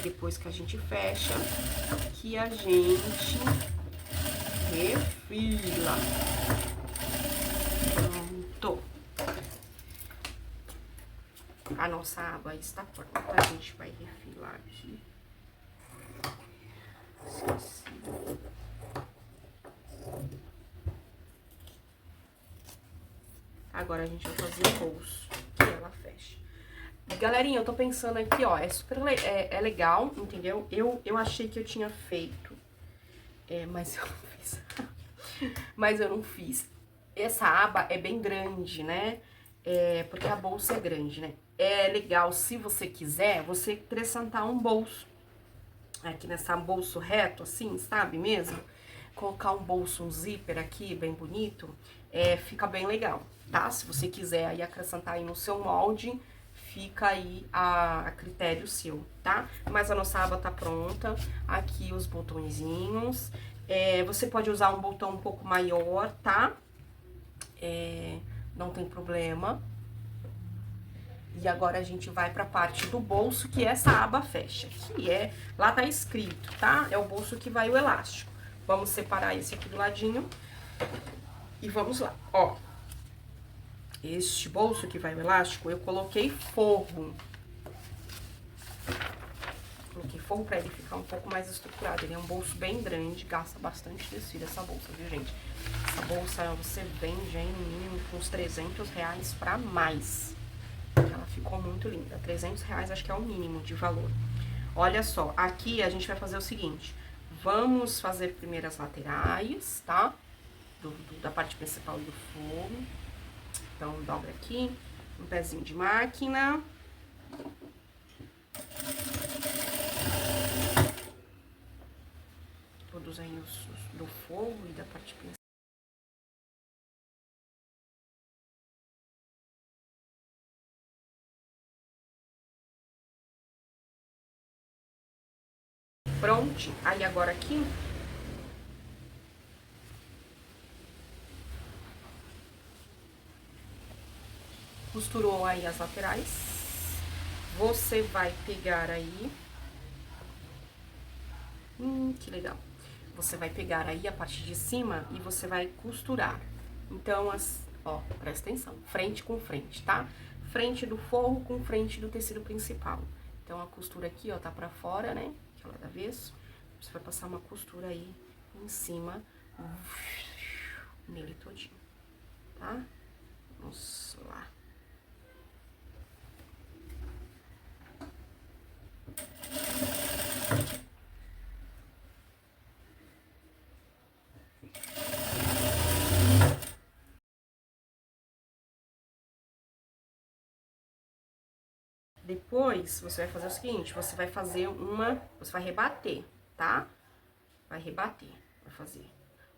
Depois que a gente fecha, que a gente refila. Pronto. A nossa aba está pronta. A gente vai refilar aqui. Esqueci. Agora a gente vai fazer o bolso, que ela fecha. Galerinha, eu tô pensando aqui, ó, é super legal, entendeu? Eu achei que eu tinha feito, mas eu não fiz. Mas eu não fiz. Essa aba é bem grande, né? Porque a bolsa é grande, né? É legal, se você quiser, você acrescentar um bolso. Aqui nessa bolso reto, assim, sabe mesmo? Colocar um bolso, um zíper aqui, bem bonito, fica bem legal, tá? Se você quiser aí acrescentar aí no seu molde, fica aí a critério seu, tá? Mas a nossa aba tá pronta, aqui os botõezinhos, você pode usar um botão um pouco maior, tá? Não tem problema. E agora a gente vai pra parte do bolso, que essa aba fecha, que lá tá escrito, tá? É o bolso que vai o elástico. Vamos separar esse aqui do ladinho e vamos lá, ó. Este bolso que vai o elástico, eu coloquei forro. Coloquei forro pra ele ficar um pouco mais estruturado. Ele é um bolso bem grande, gasta bastante tecido essa bolsa, viu, gente? Essa bolsa você vende aí no mínimo com uns R$300 pra mais. Ela ficou muito linda. R$300 acho que é o mínimo de valor. Olha só, aqui a gente vai fazer o seguinte. Vamos fazer primeiro as laterais, tá? Da parte principal do forro. Então, dobra aqui. Um pezinho de máquina. Todos aí do forro e da parte principal. Pronto. Aí agora aqui costurou aí as laterais. Você vai pegar aí. Que legal. Você vai pegar aí a parte de cima e você vai costurar. Então, Ó, presta atenção, frente com frente, tá? Frente do forro com frente do tecido principal. Então, a costura aqui, ó, tá pra fora, né? Aquela do avesso. Você vai passar uma costura aí em cima, nele todinho, tá? Vamos lá. Depois, você vai fazer o seguinte, você vai rebater, tá? Vai rebater, vai fazer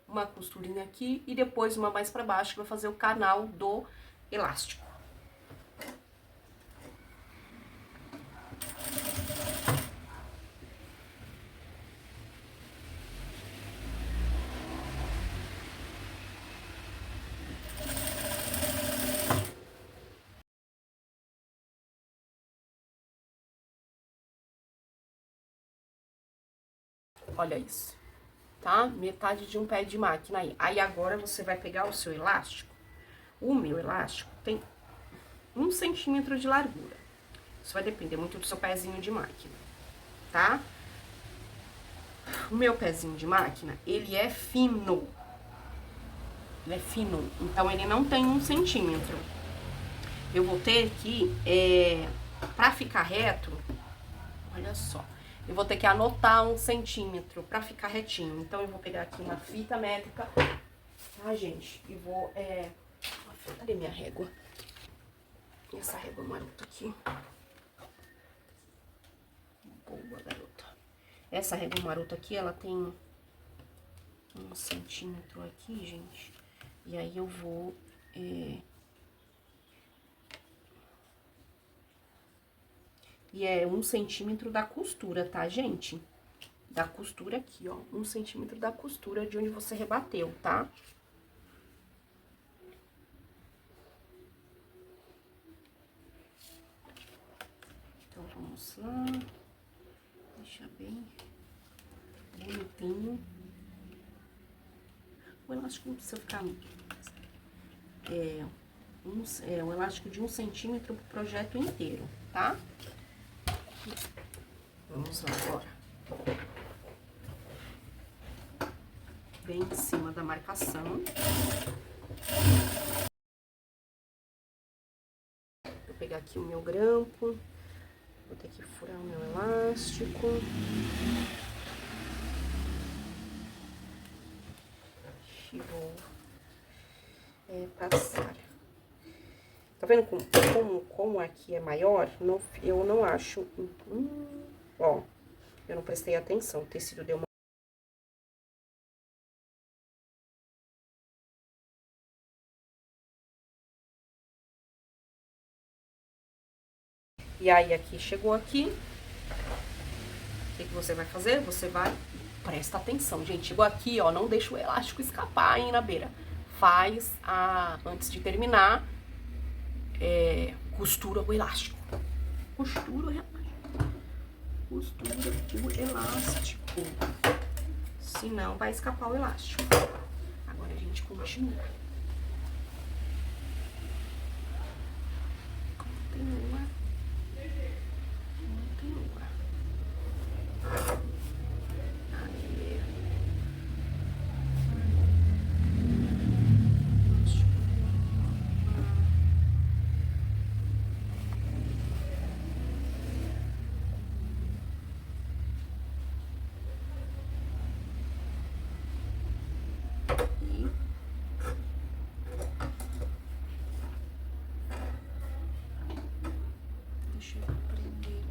uma costurinha aqui e depois uma mais pra baixo, que vai fazer o canal do elástico. Olha isso, tá? Metade de um pé de máquina aí. Aí agora você vai pegar o seu elástico. O meu elástico tem 1 centímetro de largura. Isso vai depender muito do seu pezinho de máquina, tá? O meu pezinho de máquina, ele é fino. Ele é fino, então ele não tem 1 centímetro. Eu vou ter que, pra ficar reto, olha só, eu vou ter que anotar 1 centímetro pra ficar retinho. Então, eu vou pegar aqui uma fita métrica, tá, gente? E vou, cadê minha régua? Essa régua marota aqui. Boa, garota. Essa régua marota aqui, ela tem 1 centímetro aqui, gente. E aí, eu vou, E é 1 centímetro da costura, tá, gente? Da costura aqui, ó. 1 centímetro da costura de onde você rebateu, tá? Então, vamos lá. Deixa bem bonitinho. O elástico não precisa ficar... um elástico de 1 centímetro pro projeto inteiro, tá? Vamos lá agora. Bem em cima da marcação. Vou pegar aqui o meu grampo. Vou ter que furar o meu elástico. E vou passar. Tá vendo como aqui é maior? Eu não acho... ó, eu não prestei atenção. O tecido deu uma... E aí, aqui, chegou aqui. O que você vai fazer? Você vai... Presta atenção, gente. Chegou aqui, ó, não deixa o elástico escapar aí na beira. Faz antes de terminar... costura o elástico. Costura o elástico. Senão vai escapar o elástico. Agora a gente continua. Continua. Aí. Deixa eu prender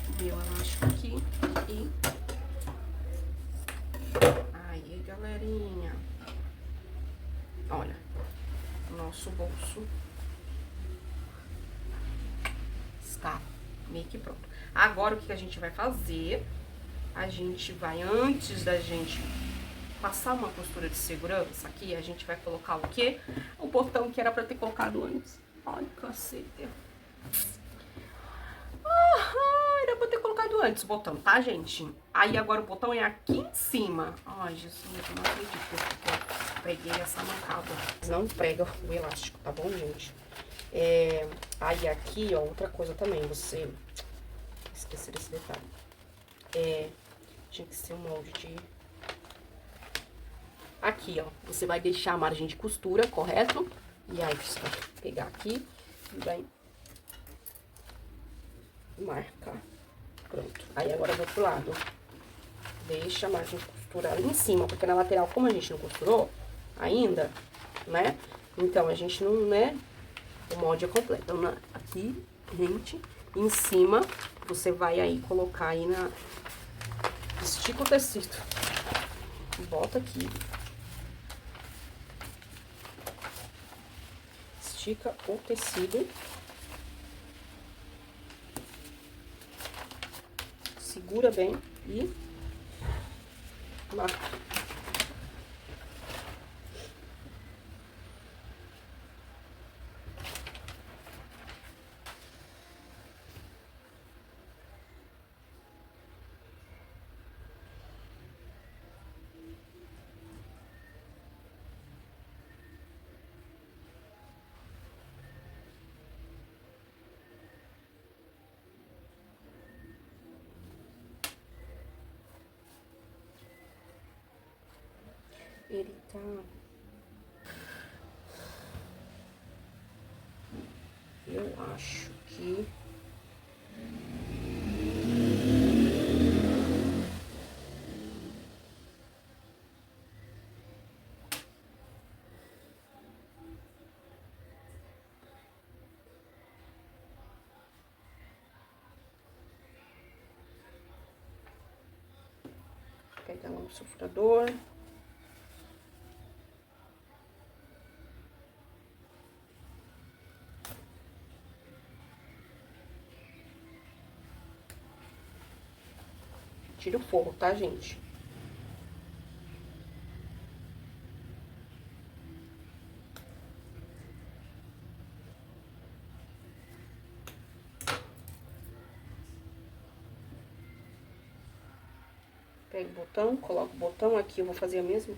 o meu elástico aqui e... Aí, galerinha. Olha, o nosso bolso está meio que pronto. Agora, o que a gente vai fazer? A gente vai, antes da gente passar uma costura de segurança aqui, a gente vai colocar o quê? O botão que era pra ter colocado antes. Ai, cacete. Era pra ter colocado antes o botão, tá, gente? Aí agora o botão é aqui em cima. Ai, Jesus, eu não acredito que eu preguei essa mancada. Não prega o elástico, tá bom, gente? Aí aqui, ó, outra coisa também, você... Esqueci desse detalhe. Tinha que ser um molde de... Aqui, ó, você vai deixar a margem de costura, correto? E aí, você vai pegar aqui e vai marcar. Pronto. Aí, agora do outro lado. Deixa a margem de costura ali em cima, porque na lateral, como a gente não costurou ainda, né? Então, a gente não, né? O molde é completo. Então, aqui, gente, em cima, você vai aí colocar aí na... Estica o tecido. Bota aqui. Estica o tecido. Segura bem e marca. Ele tá... Eu acho que... Pegar lá o sufrador. Tira o forro, tá, gente? Pega o botão, coloca o botão aqui, eu vou fazer a mesma.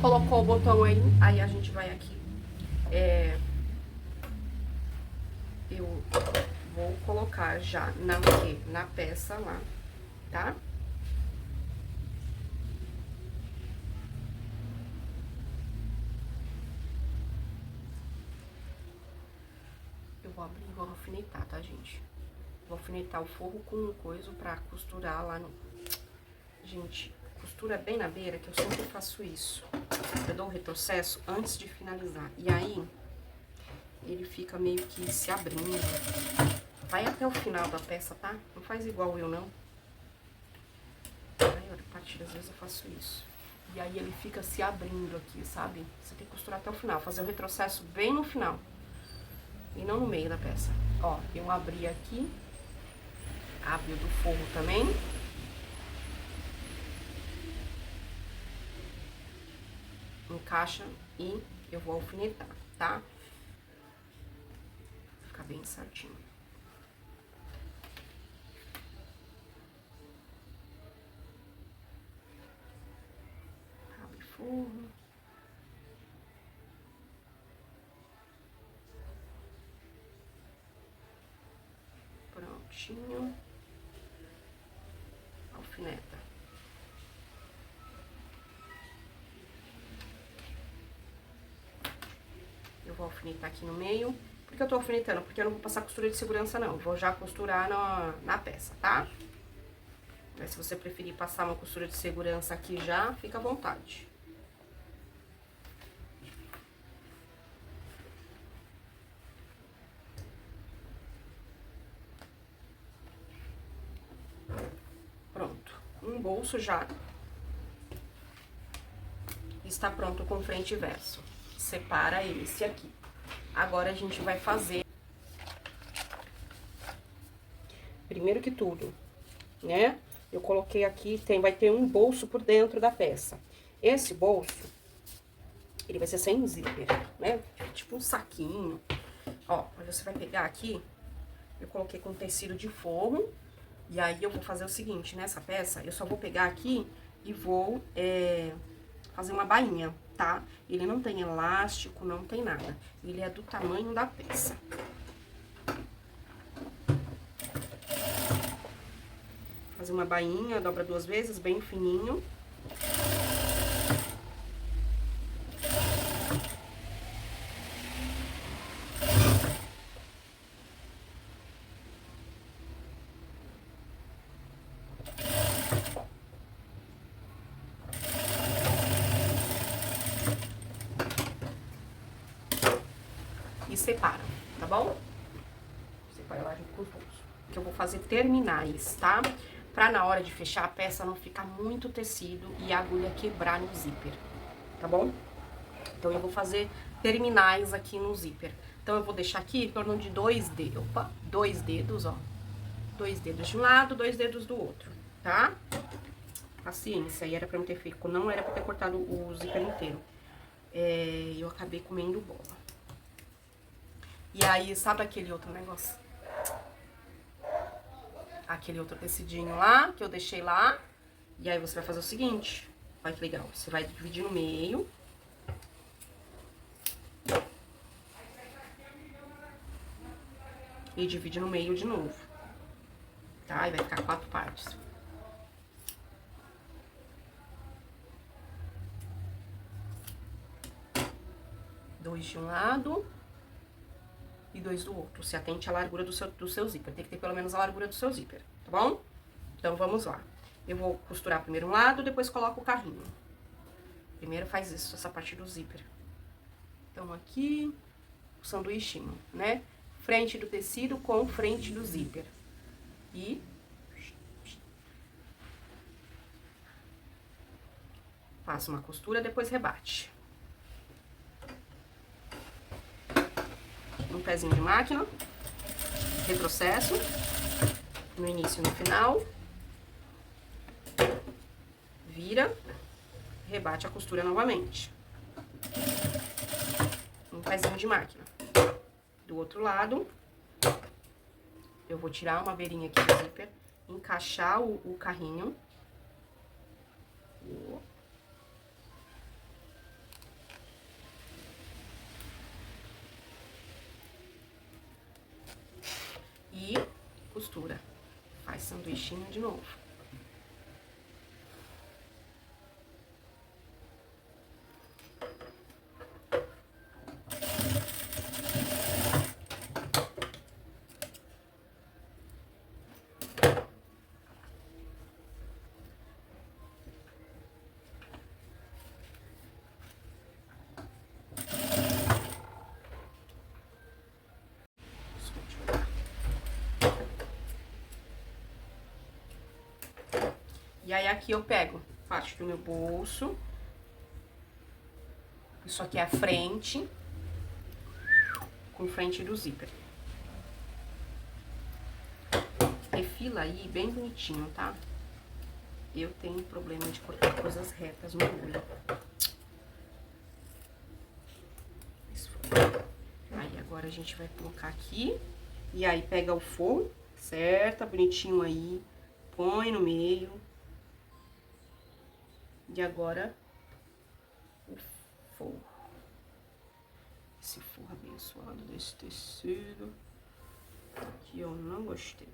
Colocou o botão aí a gente vai aqui. Eu vou colocar já na peça lá, tá? Eu vou abrir e vou alfinetar, tá, gente? Vou alfinetar o forro com um coiso pra costurar lá no... Gente, costura bem na beira, que eu sempre faço isso. Eu dou o retrocesso antes de finalizar. E aí, ele fica meio que se abrindo. Vai até o final da peça, tá? Não faz igual eu, não. Aí, olha, a partir das vezes eu faço isso. E aí, ele fica se abrindo aqui, sabe? Você tem que costurar até o final, fazer o retrocesso bem no final. E não no meio da peça. Ó, eu abri aqui. Abri o do forro também. Encaixa e eu vou alfinetar, tá? Fica bem certinho. Abre forro. certinho. Alfineta. Eu vou alfinetar aqui no meio. Por que eu tô alfinetando? Porque eu não vou passar costura de segurança, não. Eu vou já costurar na peça, tá? Mas se você preferir passar uma costura de segurança aqui já, fica à vontade. Pronto. Um bolso já está pronto com frente e verso. Separa esse aqui. Agora a gente vai fazer... Primeiro que tudo, né? Eu coloquei aqui, vai ter um bolso por dentro da peça. Esse bolso, ele vai ser sem zíper, né? Tipo um saquinho. Ó, você vai pegar aqui, eu coloquei com tecido de forro. E aí eu vou fazer o seguinte, nessa peça, eu só vou pegar aqui e vou fazer uma bainha, tá? Ele não tem elástico, não tem nada. Ele é do tamanho da peça. Fazer uma bainha, dobra 2 vezes, bem fininho. E separa, tá bom? Separa lá junto com os bolsos. Que eu vou fazer terminais, tá? Pra na hora de fechar a peça não ficar muito tecido e a agulha quebrar no zíper, tá bom? Então eu vou fazer terminais aqui no zíper. Então eu vou deixar aqui em torno de 2 dedos, opa, 2 dedos, ó. 2 dedos de um lado, 2 dedos do outro, tá? Paciência, aí era pra eu ter feito, não era pra ter cortado o zíper inteiro. Eu acabei comendo bola. E aí, sabe aquele outro negócio? Aquele outro tecidinho lá, que eu deixei lá. E aí você vai fazer o seguinte, olha que legal. Você vai dividir no meio. E divide no meio de novo. Tá? E vai ficar 4 partes. Dois de um lado e 2 do outro. Se atente à largura do seu zíper. Tem que ter pelo menos a largura do seu zíper, tá bom? Então, vamos lá. Eu vou costurar primeiro um lado, depois coloco o carrinho. Primeiro faz isso, essa parte do zíper. Então, aqui, o sanduichinho, né? Frente do tecido com frente do zíper. E... faço uma costura, depois rebate. Um pezinho de máquina, retrocesso, no início e no final, vira, rebate a costura novamente. Um pezinho de máquina. Do outro lado, eu vou tirar uma beirinha aqui do zíper, encaixar o carrinho. E costura. Faz sanduichinho de novo. E aí, aqui eu pego parte do meu bolso. Isso aqui é a frente. Com frente do zíper. Refila aí bem bonitinho, tá? Eu tenho problema de cortar coisas retas no olho. Isso foi. Aí, agora a gente vai colocar aqui. E aí, pega o forro, acerta bonitinho aí. Põe no meio. E agora, o forro. Esse forro abençoado desse tecido, que eu não gostei.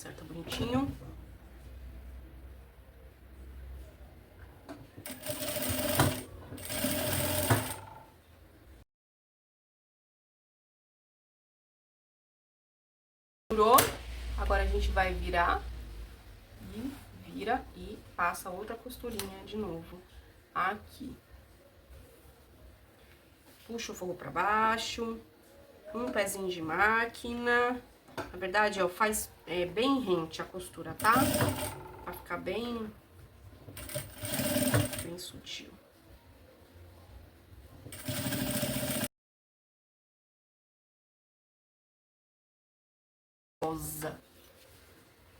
Acerta bonitinho. Agora a gente vai virar e vira e passa outra costurinha de novo aqui. Puxa o forro pra baixo, um pezinho de máquina. Na verdade, ó, faz bem rente a costura, tá? Pra ficar bem sutil. Rosa,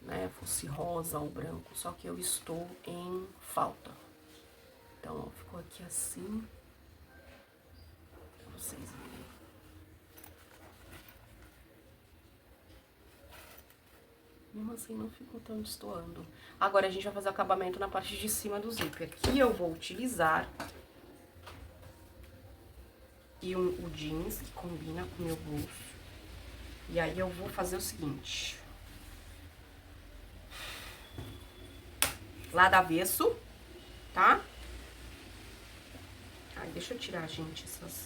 né? Fosse rosa ou branco, só que eu estou em falta. Então, ó, ficou aqui assim, pra vocês verem. Mesmo assim, não ficou tão destoando. Agora, a gente vai fazer o acabamento na parte de cima do zíper, que eu vou utilizar e o jeans, que combina com o meu bolso. E aí, eu vou fazer o seguinte. Lado avesso, tá? Aí, deixa eu tirar, gente, essas...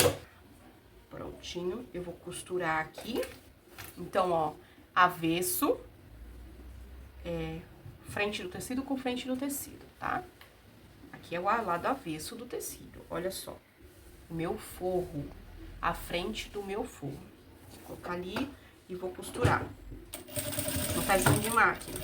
Prontinho. Eu vou costurar aqui. Então, ó, avesso, frente do tecido com frente do tecido, tá? Aqui é o lado avesso do tecido, olha só. O meu forro, a frente do meu forro. Vou colocar ali e vou costurar. No pezinho de máquina.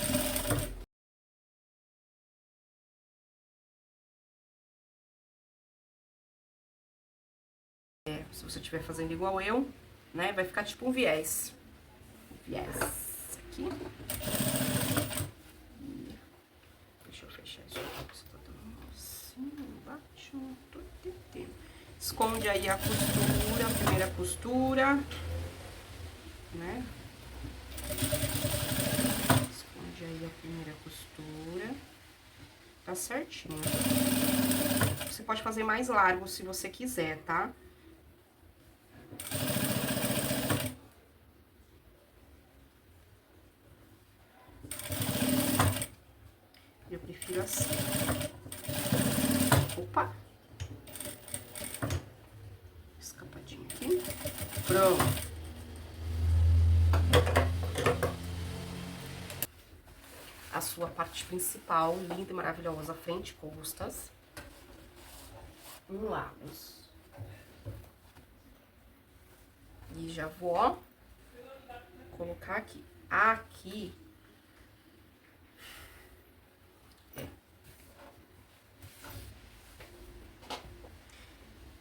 Se você estiver fazendo igual eu, né, vai ficar tipo um viés. Viés. Aqui. E deixa eu fechar isso aqui, você tá dando assim, embaixo, esconde aí a costura, a primeira costura, né? Esconde aí a primeira costura. Tá certinho. Você pode fazer mais largo se você quiser, tá? Eu prefiro assim. Opa! Escapadinho aqui. Pronto. A sua parte principal, linda e maravilhosa, frente, costas. Lados. E já vou, ó, colocar aqui. Aqui.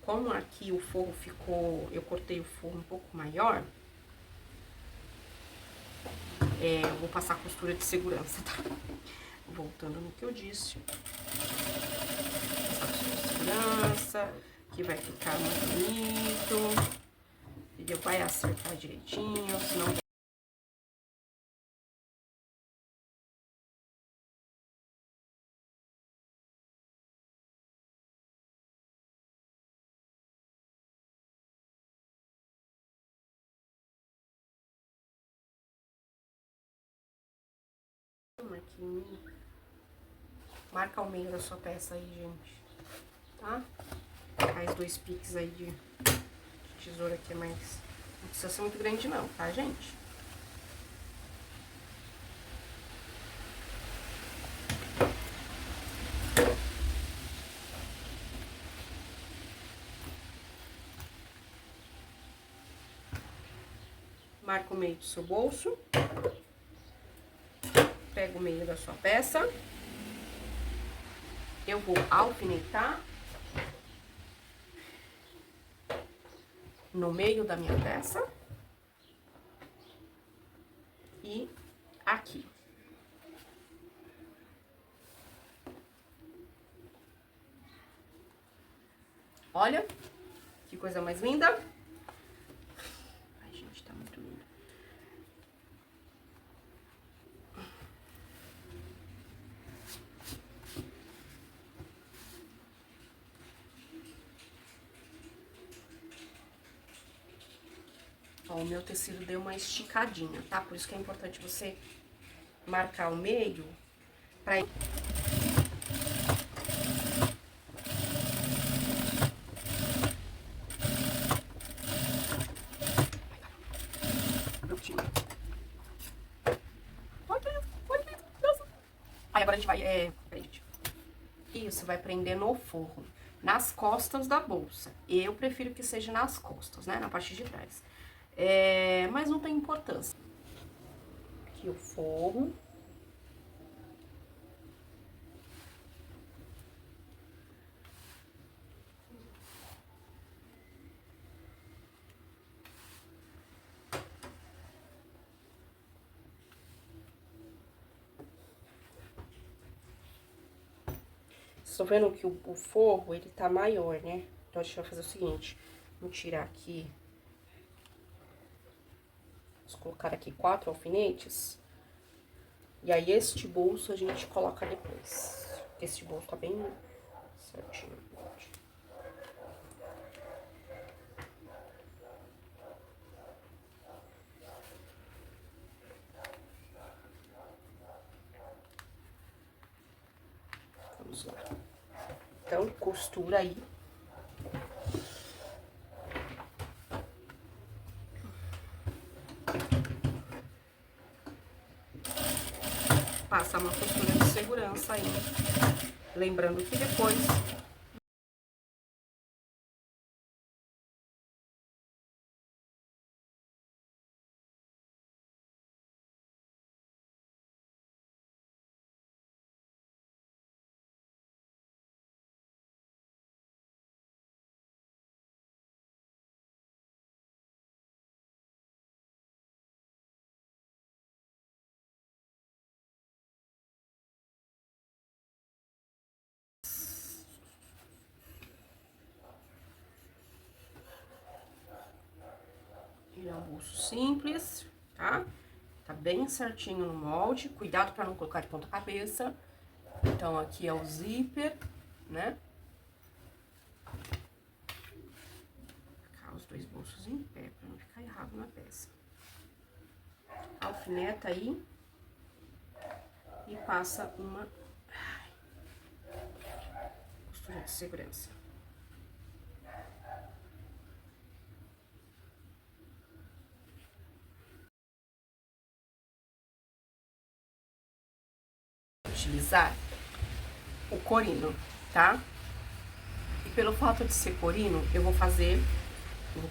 Como aqui o forro ficou... Eu cortei o forro um pouco maior. Eu vou passar costura de segurança, tá? Voltando no que eu disse. Passar costura de segurança, que vai ficar muito bonito. Entendeu? Vai acertar direitinho, senão... Aqui, marca o meio da sua peça aí, gente, tá? Faz 2 piques aí de tesoura que é mais... Não precisa ser muito grande não, tá, gente? Marca o meio do seu bolso. Pega o meio da sua peça. Eu vou alfinetar no meio da minha peça. E aqui. Olha, que coisa mais linda. Ai, gente, tá muito lindo. Ó, o meu tecido deu uma esticadinha, tá? Por isso que é importante você marcar o meio pra... Aí agora a gente vai, peraí, gente. Isso, vai prender no forro, nas costas da bolsa. Eu prefiro que seja nas costas, né, na parte de trás. Mas não tem importância. Aqui o forro. Estou vendo que o forro, ele tá maior, né? Então, a gente vai fazer o seguinte. Vamos tirar aqui. Vamos colocar aqui 4 alfinetes. E aí, este bolso a gente coloca depois. Este bolso tá bem certinho. Vamos lá. Então, costura aí. Passa uma costura de segurança aí. Lembrando que depois... Ele é um bolso simples, tá? Tá bem certinho no molde. Cuidado pra não colocar de ponta cabeça. Então, aqui é o zíper, né? Colocar os dois bolsos em pé, pra não ficar errado na peça. Alfineta aí. E passa uma costura de segurança. Utilizar o corino, tá? E pelo fato de ser corino, eu vou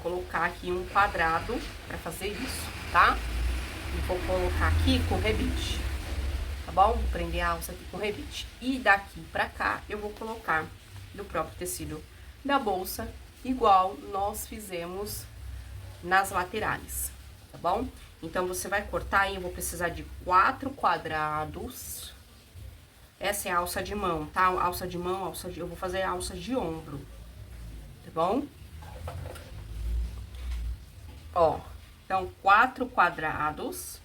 colocar aqui um quadrado pra fazer isso, tá? E vou colocar aqui com rebite, tá bom? Vou prender a alça aqui com rebite. E daqui pra cá, eu vou colocar do próprio tecido da bolsa, igual nós fizemos nas laterais, tá bom? Então, você vai cortar aí, eu vou precisar de 4 quadrados. Essa é a alça de mão, tá? Alça de mão, eu vou fazer a alça de ombro, tá bom? Ó, então, 4 quadrados,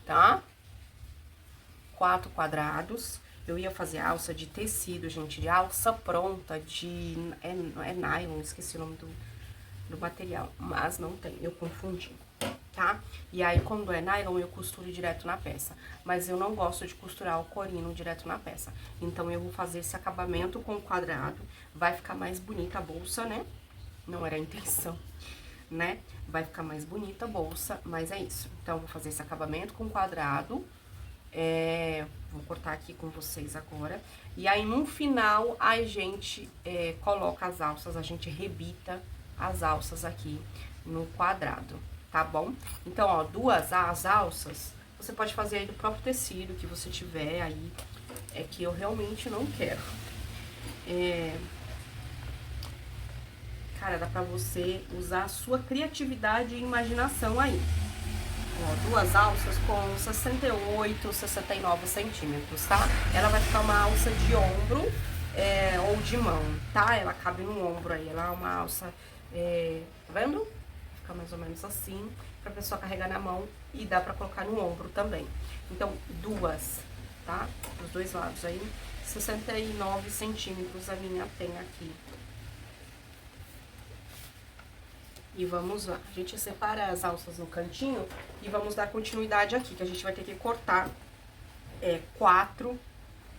tá? 4 quadrados. Eu ia fazer alça de tecido, gente, de alça pronta, é nylon, esqueci o nome do material, mas não tem, eu confundi, tá? E aí, quando é nylon, eu costuro direto na peça, mas eu não gosto de costurar o corino direto na peça. Então, eu vou fazer esse acabamento com o quadrado, vai ficar mais bonita a bolsa, né? Não era a intenção, né? Vai ficar mais bonita a bolsa, mas é isso. Então, eu vou fazer esse acabamento com quadrado, vou cortar aqui com vocês agora. E aí, no final, a gente coloca as alças, a gente rebita as alças aqui no quadrado, tá bom? Então, ó, as alças, você pode fazer aí do próprio tecido que você tiver aí, que eu realmente não quero. Cara, dá pra você usar a sua criatividade e imaginação aí. Ó, 2 alças com 68, 69 centímetros, tá? Ela vai ficar uma alça de ombro ou de mão, tá? Ela cabe no ombro aí, ela é uma alça, tá vendo? Fica mais ou menos assim, pra pessoa carregar na mão e dá pra colocar no ombro também. Então, 2, tá? Os 2 lados aí, 69 centímetros a minha tem aqui. E vamos lá, a gente separa as alças no cantinho e vamos dar continuidade aqui, que a gente vai ter que cortar 4,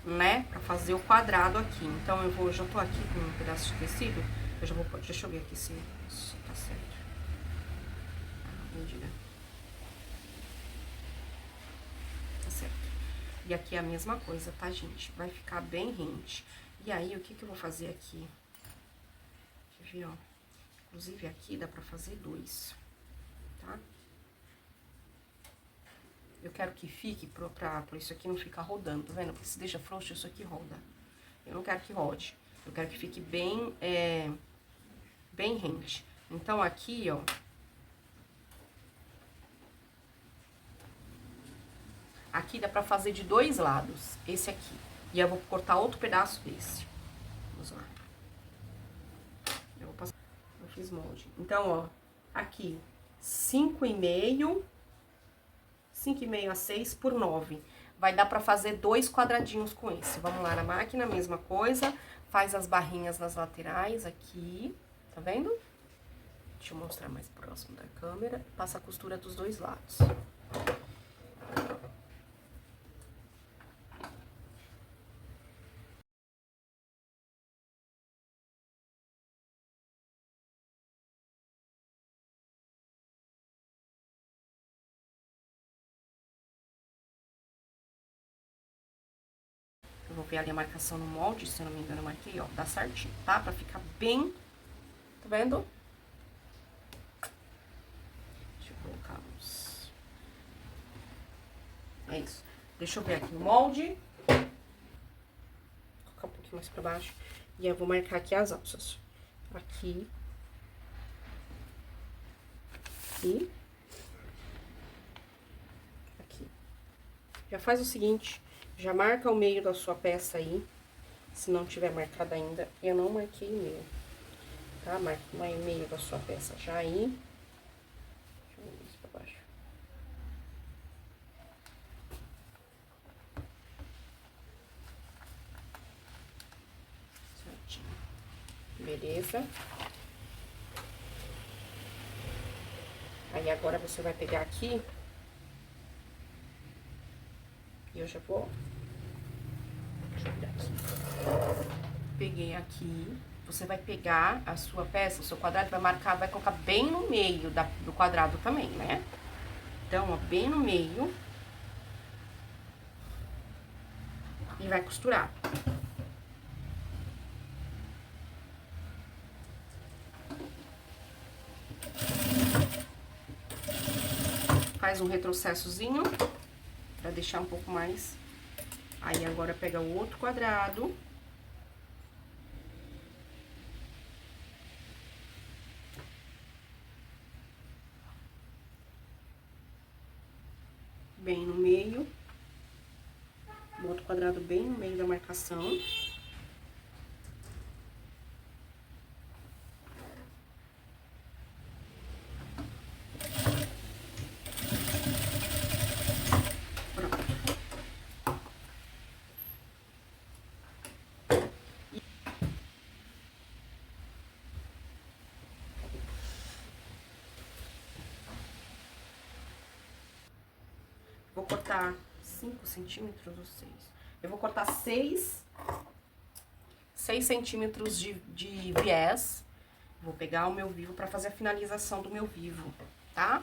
né, pra fazer o quadrado aqui. Então, já tô aqui com um pedaço de tecido, eu já vou, deixa eu ver aqui se tá certo. Medida. Tá certo. E aqui é a mesma coisa, tá, gente? Vai ficar bem rente. E aí, o que que eu vou fazer aqui? Quer ver, ó? Inclusive, aqui dá pra fazer 2, tá? Eu quero que fique pra isso aqui não ficar rodando, tá vendo? Porque se deixa frouxo, isso aqui roda. Eu não quero que rode. Eu quero que fique bem, bem rente. Então, aqui, ó... Aqui dá pra fazer de 2 lados, esse aqui. E eu vou cortar outro pedaço desse. Vamos lá. Eu vou passar... Eu fiz molde. Então, ó, aqui, 5,5... 5,5 a 6 por 9. Vai dar pra fazer 2 quadradinhos com esse. Vamos lá na máquina, mesma coisa. Faz as barrinhas nas laterais aqui, tá vendo? Deixa eu mostrar mais próximo da câmera. Passa a costura dos 2 lados. Eu vou ver ali a marcação no molde, se eu não me engano, eu marquei, ó, dá certinho, tá? Pra ficar bem, tá vendo? Deixa eu colocar uns... É isso. Deixa eu ver aqui no molde. Vou colocar um pouquinho mais pra baixo. E eu vou marcar aqui as alças. Aqui. Aqui. Aqui. Já faz o seguinte, já marca o meio da sua peça aí. Se não tiver marcado ainda, eu não marquei o meu, tá? Marca o meio da sua peça já aí. Deixa eu ver isso pra baixo. Certinho. Beleza. Aí, agora, você vai pegar aqui. E eu já vou... Deixa eu virar aqui. Peguei aqui. Você vai pegar a sua peça, o seu quadrado, vai marcar, vai colocar bem no meio do quadrado também, né? Então, ó, bem no meio. E vai costurar. Faz um retrocessozinho, pra deixar um pouco mais. Aí, agora, pega o outro quadrado. Bem no meio. Boto o quadrado bem no meio da marcação. Vou cortar 5 centímetros ou 6. Eu vou cortar 6 centímetros de viés. Vou pegar o meu vivo pra fazer a finalização do meu vivo, tá?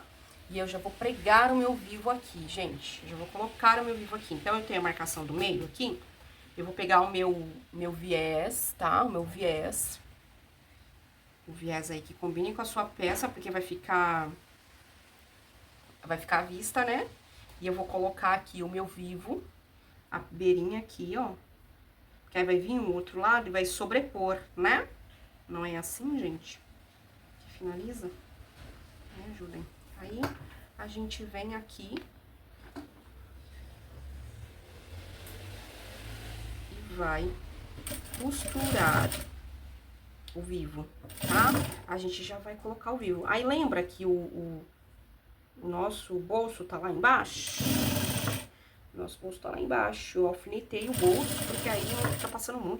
E eu já vou pregar o meu vivo aqui, gente. Eu já vou colocar o meu vivo aqui. Então, eu tenho a marcação do meio aqui. Eu vou pegar o meu viés, tá? O meu viés. O viés aí que combine com a sua peça, porque vai ficar à vista, né? E eu vou colocar aqui o meu vivo, a beirinha aqui, ó. Que aí vai vir o outro lado e vai sobrepor, né? Não é assim, gente? Que finaliza? Me ajudem. Aí, a gente vem aqui e vai costurar o vivo, tá? A gente já vai colocar o vivo. Aí, lembra que o nosso bolso tá lá embaixo? Nosso bolso tá lá embaixo. Eu alfinetei o bolso, porque aí não fica passando muito.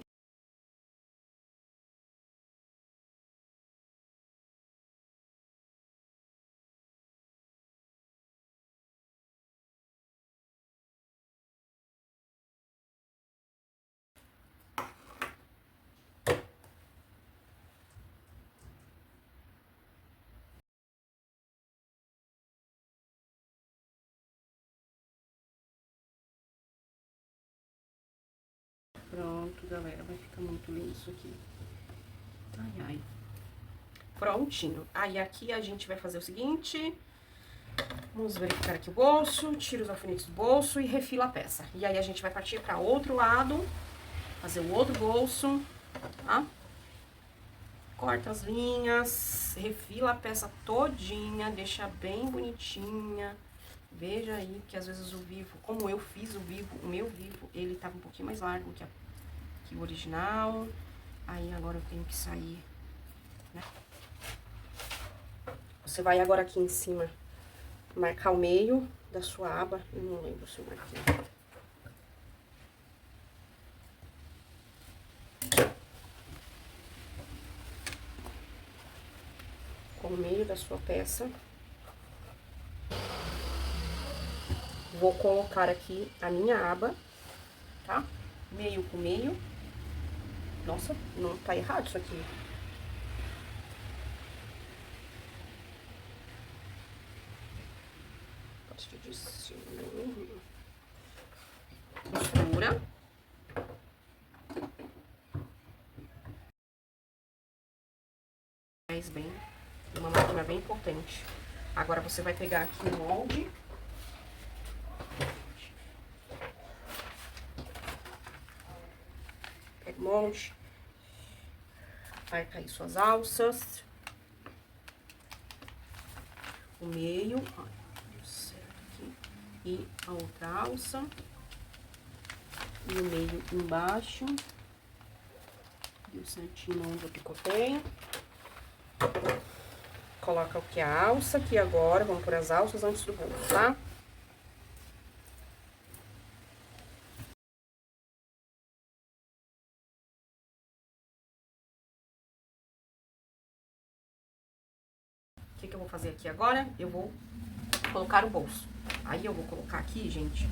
Pronto, galera, vai ficar muito lindo isso aqui. Ai, ai. Prontinho. Aí aqui a gente vai fazer o seguinte... Vamos verificar aqui o bolso, tira os alfinetes do bolso e refila a peça. E aí a gente vai partir para outro lado, fazer o outro bolso, tá? Corta as linhas, refila a peça todinha, deixa bem bonitinha. Veja aí que às vezes o vivo, como eu fiz o vivo, o meu vivo, ele tava um pouquinho mais largo que o original. Aí agora eu tenho que sair, né? Você vai agora aqui em cima marcar o meio da sua aba. Eu não lembro se eu marquei. Com o meio da sua peça. Vou colocar aqui a minha aba, tá? Meio com meio. Nossa, não tá errado isso aqui. Gosto disso. Costura. Faz bem. Uma máquina bem importante. Agora você vai pegar aqui o molde. Pega o molde. Vai cair suas alças. O meio. Ó, deu certo aqui. E a outra alça. E o meio embaixo. Deu certinho onde eu picotei. Coloca o que? A alça aqui agora. Vamos pôr as alças antes do bolso, tá? O que que eu vou fazer aqui agora? Eu vou colocar o bolso. Aí eu vou colocar aqui, gente.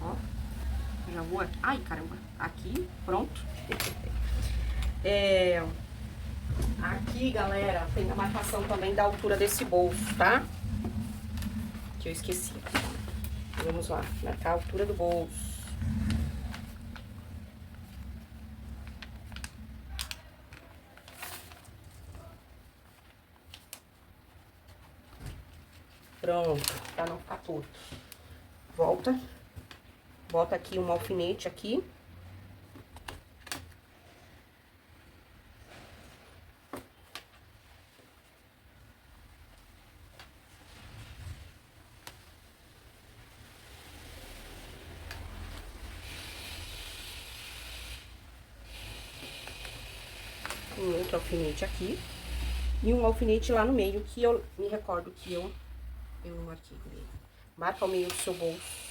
Ó. Já vou aqui. Ai, caramba. Aqui, pronto. Aqui, galera, tem a marcação também da altura desse bolso, tá? Que eu esqueci. Vamos lá, marcar a altura do bolso. Pronto, pra não ficar torto. Volta. Bota aqui um alfinete aqui. Um outro alfinete aqui. E um alfinete lá no meio, que eu me recordo que eu não marquei o meio. Marca o meio do seu bolso.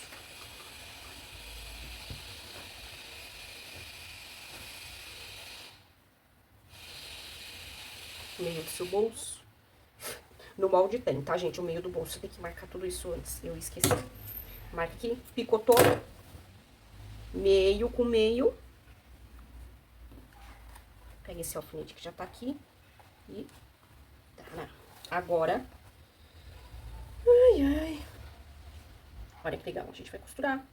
Meio do seu bolso. No molde tem, tá, gente? O meio do bolso. Você tem que marcar tudo isso antes. Eu esqueci. Marca aqui, picotou. Meio com meio. Pega esse alfinete que já tá aqui. E... tá. Agora... ai, ai. Olha que legal. A gente vai costurar.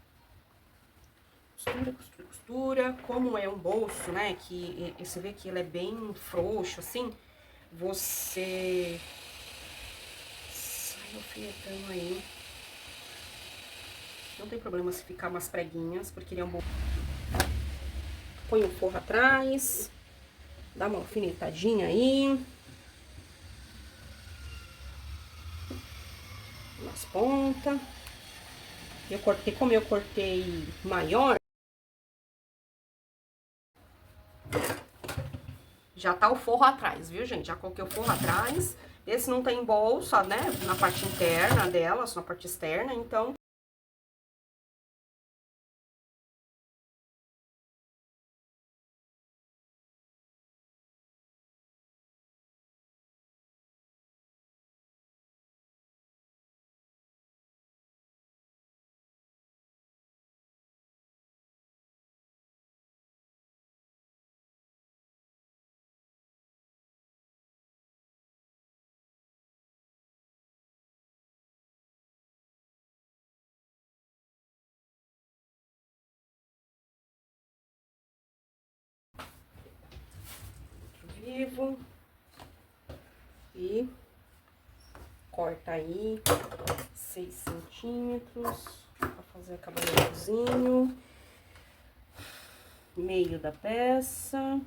Costura, costura, costura. Como é um bolso, né? Que você vê que ele é bem frouxo, assim. Você... sai alfinetando aí. Não tem problema se ficar umas preguinhas, porque ele é um bolso. Põe o forro atrás. Dá uma alfinetadinha aí. Nas pontas. Eu cortei, como eu cortei maior, já tá o forro atrás, viu, gente? Já coloquei o forro atrás. Esse não tem bolsa, né? Na parte interna dela, só na parte externa, então... vivo e corta aí 6 centímetros para fazer acabamentozinho, meio da peça.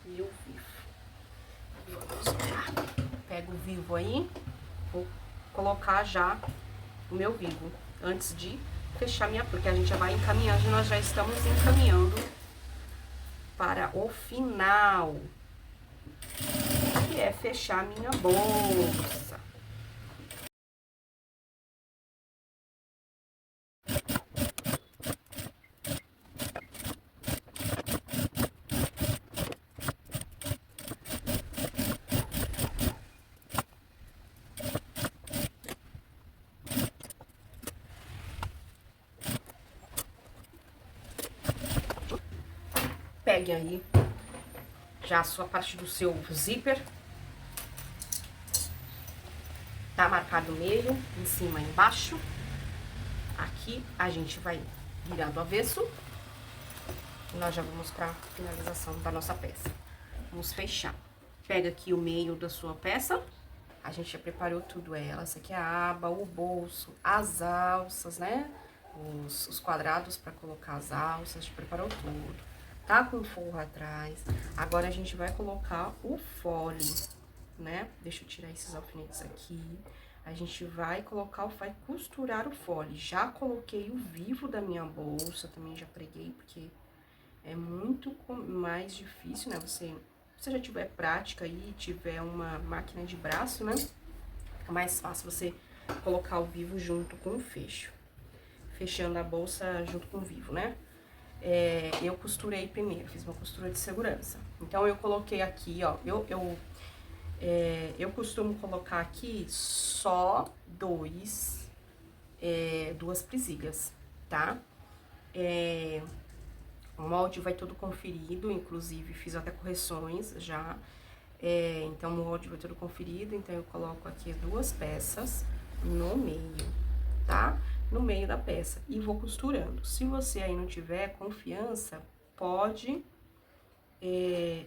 E o vivo. Vamos lá. Pego o vivo aí, vou colocar já o meu vivo antes de fechar minha, porque a gente já vai encaminhar, nós já estamos encaminhando para o final, que é fechar minha bolsa. Pegue aí já a sua parte do seu zíper. Tá marcado o meio, em cima e embaixo. Aqui a gente vai virar do avesso. E nós já vamos pra finalização da nossa peça. Vamos fechar. Pega aqui o meio da sua peça. A gente já preparou tudo ela. Essa aqui é a aba, o bolso, as alças, né? Os quadrados pra colocar as alças. A gente preparou tudo. Tá com forro atrás. Agora a gente vai colocar o fole, né? Deixa eu tirar esses alfinetes aqui. A gente vai colocar, vai costurar o fole. Já coloquei o vivo da minha bolsa, também já preguei, porque é muito mais difícil, né? Se você já tiver prática aí, tiver uma máquina de braço, né? Fica mais fácil você colocar o vivo junto com o fecho. Fechando a bolsa junto com o vivo, né? Eu costurei primeiro, fiz uma costura de segurança. Então, eu coloquei aqui, ó, eu costumo colocar aqui só duas presilhas, tá? O molde vai todo conferido, inclusive fiz até correções já. Então, o molde vai todo conferido, então eu coloco aqui 2 peças no meio, tá? No meio da peça e vou costurando. Se você aí não tiver confiança, pode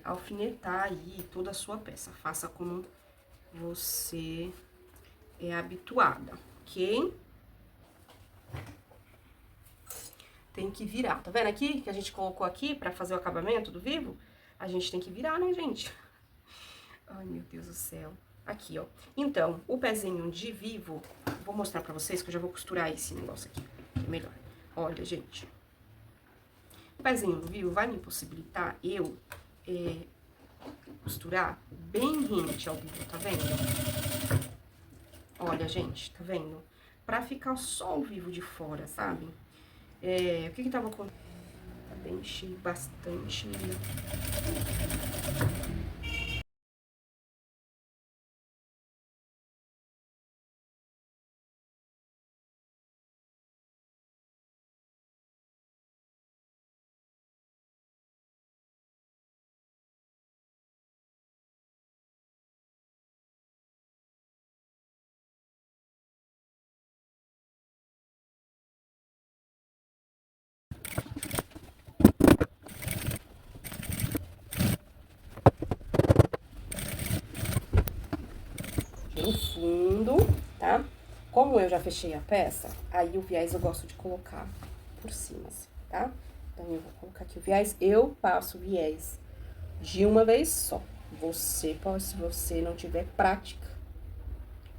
alfinetar aí toda a sua peça. Faça como você é habituada, ok? Tem que virar. Tá vendo aqui que a gente colocou aqui pra fazer o acabamento do vivo? A gente tem que virar, né, gente? Ai, meu Deus do céu. Aqui, ó. Então, o pezinho de vivo, vou mostrar pra vocês que eu já vou costurar esse negócio aqui, que é melhor. Olha, gente. O pezinho do vivo vai me possibilitar eu costurar bem rente ao vivo, tá vendo? Olha, gente, tá vendo? Pra ficar só o vivo de fora, sabe? O que tava com... Bem cheio, bastante. No fundo, tá? Como eu já fechei a peça, aí o viés eu gosto de colocar por cima, assim, tá? Então, eu vou colocar aqui o viés, eu passo o viés de uma vez só. Você pode, se você não tiver prática,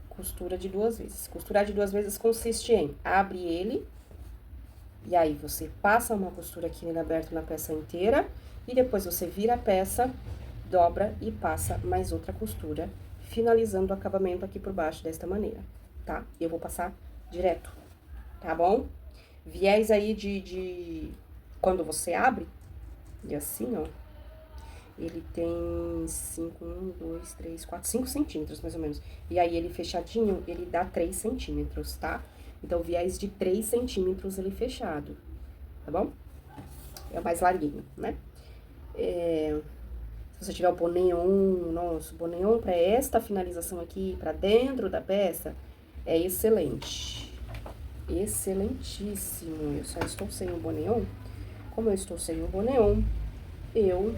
costura de 2 vezes. Costurar de 2 vezes consiste em abre ele, e aí você passa uma costura aqui nele aberto na peça inteira, e depois você vira a peça, dobra e passa mais outra costura, finalizando o acabamento aqui por baixo desta maneira, tá? Eu vou passar direto, tá bom? Viés aí quando você abre, e assim, ó, ele tem 5 centímetros, mais ou menos. E aí, ele fechadinho, ele dá 3 centímetros, tá? Então, viés de 3 centímetros ele fechado, tá bom? É o mais larguinho, né? Se você tiver o boneon, nossa, o boneon para esta finalização aqui, para dentro da peça, é excelente. Excelentíssimo. Eu só estou sem o boneon. Como eu estou sem o boneon, eu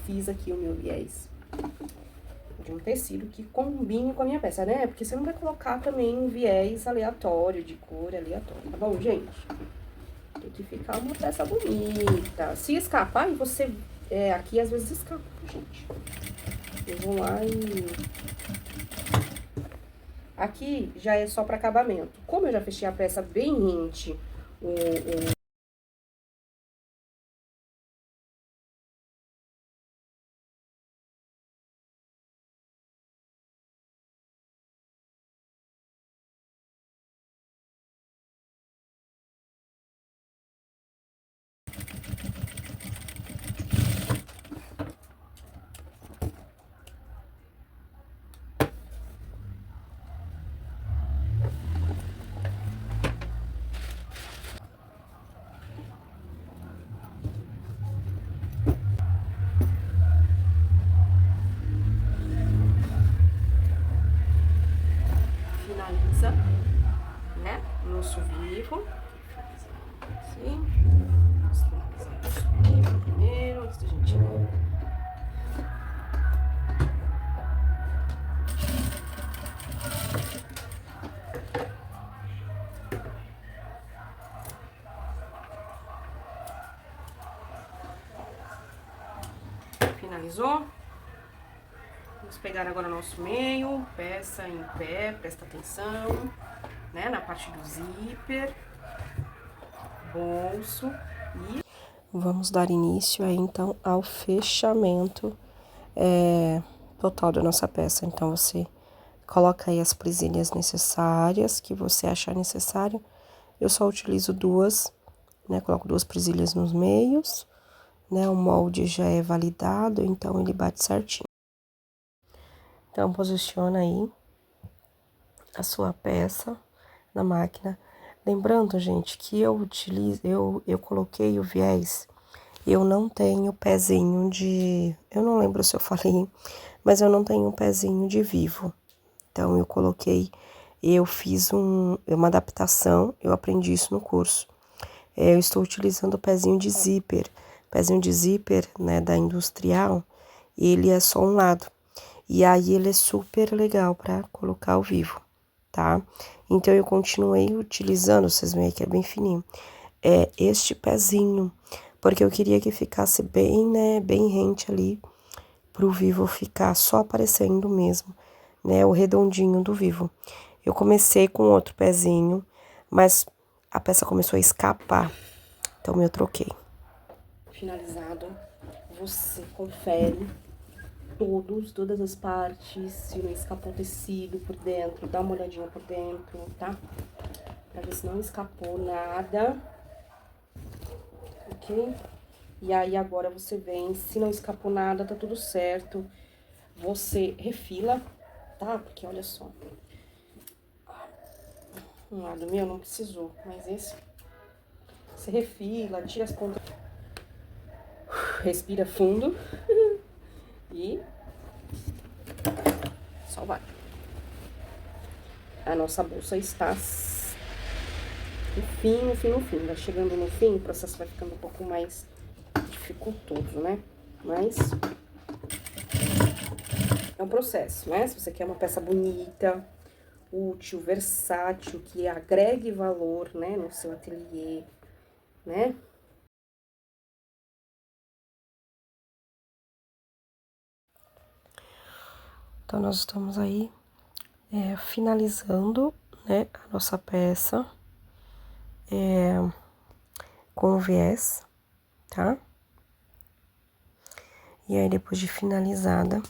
fiz aqui o meu viés de um tecido que combine com a minha peça, né? Porque você não vai colocar também um viés aleatório, de cor aleatória, tá bom, gente? Tem que ficar uma peça bonita. Se escapar, e você... aqui às vezes escapa, gente. Eu vou lá e... Aqui já é só para acabamento. Como eu já fechei a peça bem rente, finaliza, né? Nosso vivo. Assim. Vamos finalizar nosso vivo primeiro, antes da gente... Finalizou? Vamos pegar agora nosso meio, peça em pé, presta atenção, né? Na parte do zíper, bolso e... Vamos dar início aí, então, ao fechamento total da nossa peça. Então, você coloca aí as presilhas necessárias, que você achar necessário. Eu só utilizo duas, né? Coloco duas presilhas nos meios, né? O molde já é validado, então ele bate certinho. Então, posiciona aí a sua peça na máquina. Lembrando, gente, que eu coloquei o viés, eu não tenho pezinho de... Eu não lembro se eu falei, mas eu não tenho um pezinho de vivo. Então, eu fiz uma adaptação, eu aprendi isso no curso. Eu estou utilizando o pezinho de zíper. Pezinho de zíper, né, da Industrial, ele é só um lado. E aí, ele é super legal para colocar ao vivo, tá? Então, eu continuei utilizando, vocês veem que é bem fininho, este pezinho, porque eu queria que ficasse bem, né, bem rente ali, pro vivo ficar só aparecendo mesmo, né, o redondinho do vivo. Eu comecei com outro pezinho, mas a peça começou a escapar, então eu troquei. Finalizado, você confere todas as partes, se não escapou tecido por dentro, dá uma olhadinha por dentro, tá? Pra ver se não escapou nada, ok? E aí, agora você vem, se não escapou nada, tá tudo certo, você refila, tá? Porque olha só, um lado meu não precisou, mas esse, você refila, tira as pontas, respira fundo e só vai. A nossa bolsa está no fim. Vai chegando no fim, o processo vai ficando um pouco mais dificultoso, né? Mas é um processo, né? Se você quer uma peça bonita, útil, versátil, que agregue valor, né, no seu ateliê, né? Então, nós estamos aí finalizando, né, a nossa peça com o viés, tá? E aí, depois de finalizada,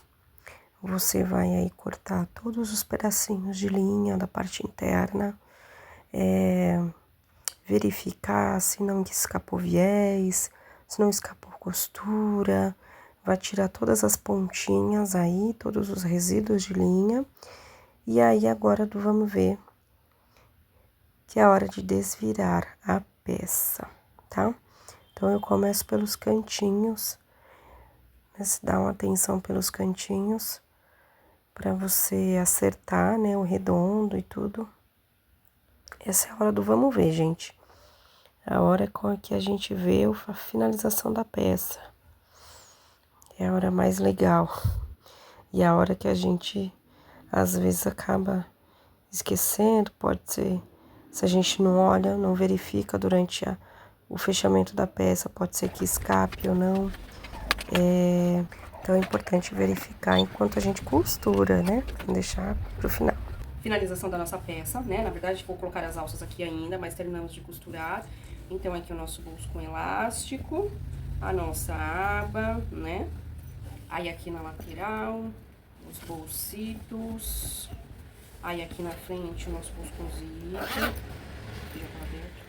você vai aí cortar todos os pedacinhos de linha da parte interna, verificar se não escapou viés, se não escapou costura, vai tirar todas as pontinhas aí, todos os resíduos de linha. E aí, agora vamos ver que é a hora de desvirar a peça, tá? Então, eu começo pelos cantinhos, né? Se dá uma atenção pelos cantinhos para você acertar, né, o redondo e tudo. Essa é a hora do vamos ver, gente. A hora com que a gente vê a finalização da peça. É a hora mais legal. E a hora que a gente, às vezes, acaba esquecendo, pode ser, se a gente não olha, não verifica durante o fechamento da peça, pode ser que escape ou não. Então é importante verificar enquanto a gente costura, né? Deixar pro final. Finalização da nossa peça, né? Na verdade, vou colocar as alças aqui ainda, mas terminamos de costurar. Então, aqui o nosso bolso com elástico, a nossa aba, né? Aí aqui na lateral, os bolsitos. Aí aqui na frente o nosso bolso com zíper. Já tá aberto.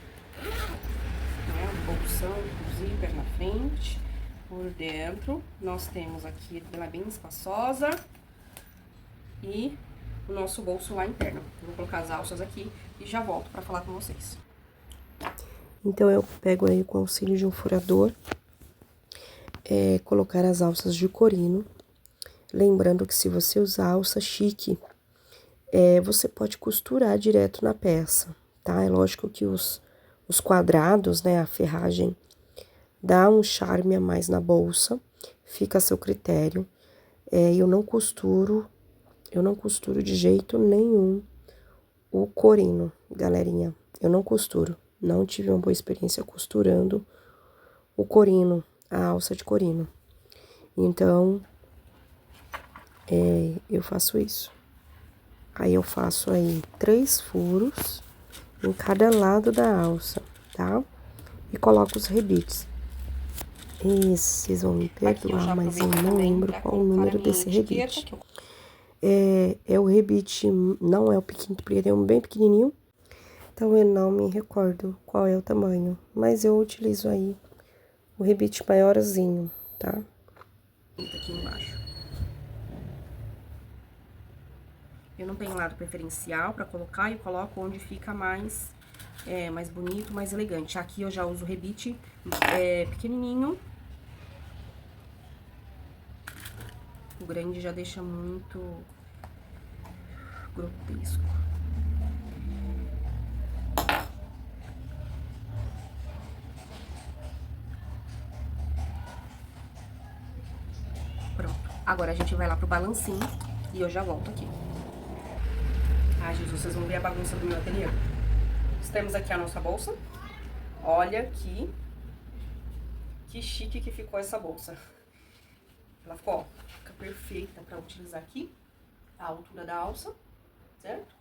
Né? O bolsão com zíper na frente. Por dentro, nós temos aqui, ela é bem espaçosa. E o nosso bolso lá interno. Eu vou colocar as alças aqui e já volto pra falar com vocês. Então, eu pego aí com o auxílio de um furador, colocar as alças de corino. Lembrando que se você usar alça chique, você pode costurar direto na peça, tá? É lógico que os quadrados, né, a ferragem, dá um charme a mais na bolsa, fica a seu critério. Eu não costuro de jeito nenhum o corino, galerinha. Eu não costuro. Não tive uma boa experiência costurando o corino, a alça de corino. Então, eu faço isso. Aí eu faço aí 3 furos em cada lado da alça, tá? E coloco os rebites. E vocês vão me perdoar, mas eu não lembro qual o número desse rebite. É o rebite, não é o pequeno, porque tem um bem pequenininho. Então, eu não me recordo qual é o tamanho. Mas eu utilizo aí o rebite maiorzinho, tá? Aqui embaixo. Eu não tenho lado preferencial pra colocar, eu coloco onde fica mais bonito, mais elegante. Aqui eu já uso o rebite pequenininho. O grande já deixa muito grotesco. Pronto. Agora a gente vai lá pro balancinho e eu já volto aqui. Ai, Jesus, vocês vão ver a bagunça do meu ateliê. Temos aqui a nossa bolsa. Olha que chique que ficou essa bolsa. Ela ficou, ó, fica perfeita pra utilizar aqui. A altura da alça, certo?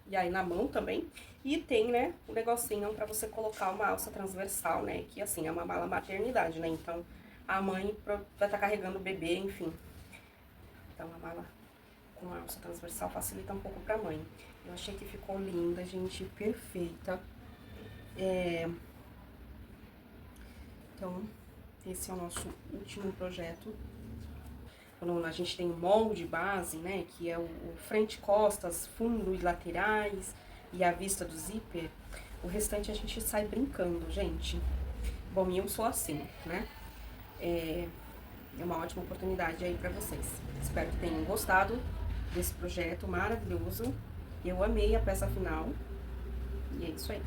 E aí na mão também. E tem, né, um negocinho pra você colocar uma alça transversal, né? Que assim, é uma mala maternidade, né? Então, a mãe vai estar carregando o bebê, enfim. Então, a mala com a alça transversal facilita um pouco pra mãe. Eu achei que ficou linda, gente, perfeita. Então, esse é o nosso último projeto. Quando a gente tem o molde base, né, que é o frente, costas, fundo e laterais e a vista do zíper, o restante a gente sai brincando, gente. Bom, e eu sou assim, né? É uma ótima oportunidade aí pra vocês. Espero que tenham gostado desse projeto maravilhoso. Eu amei a peça final. E é isso aí.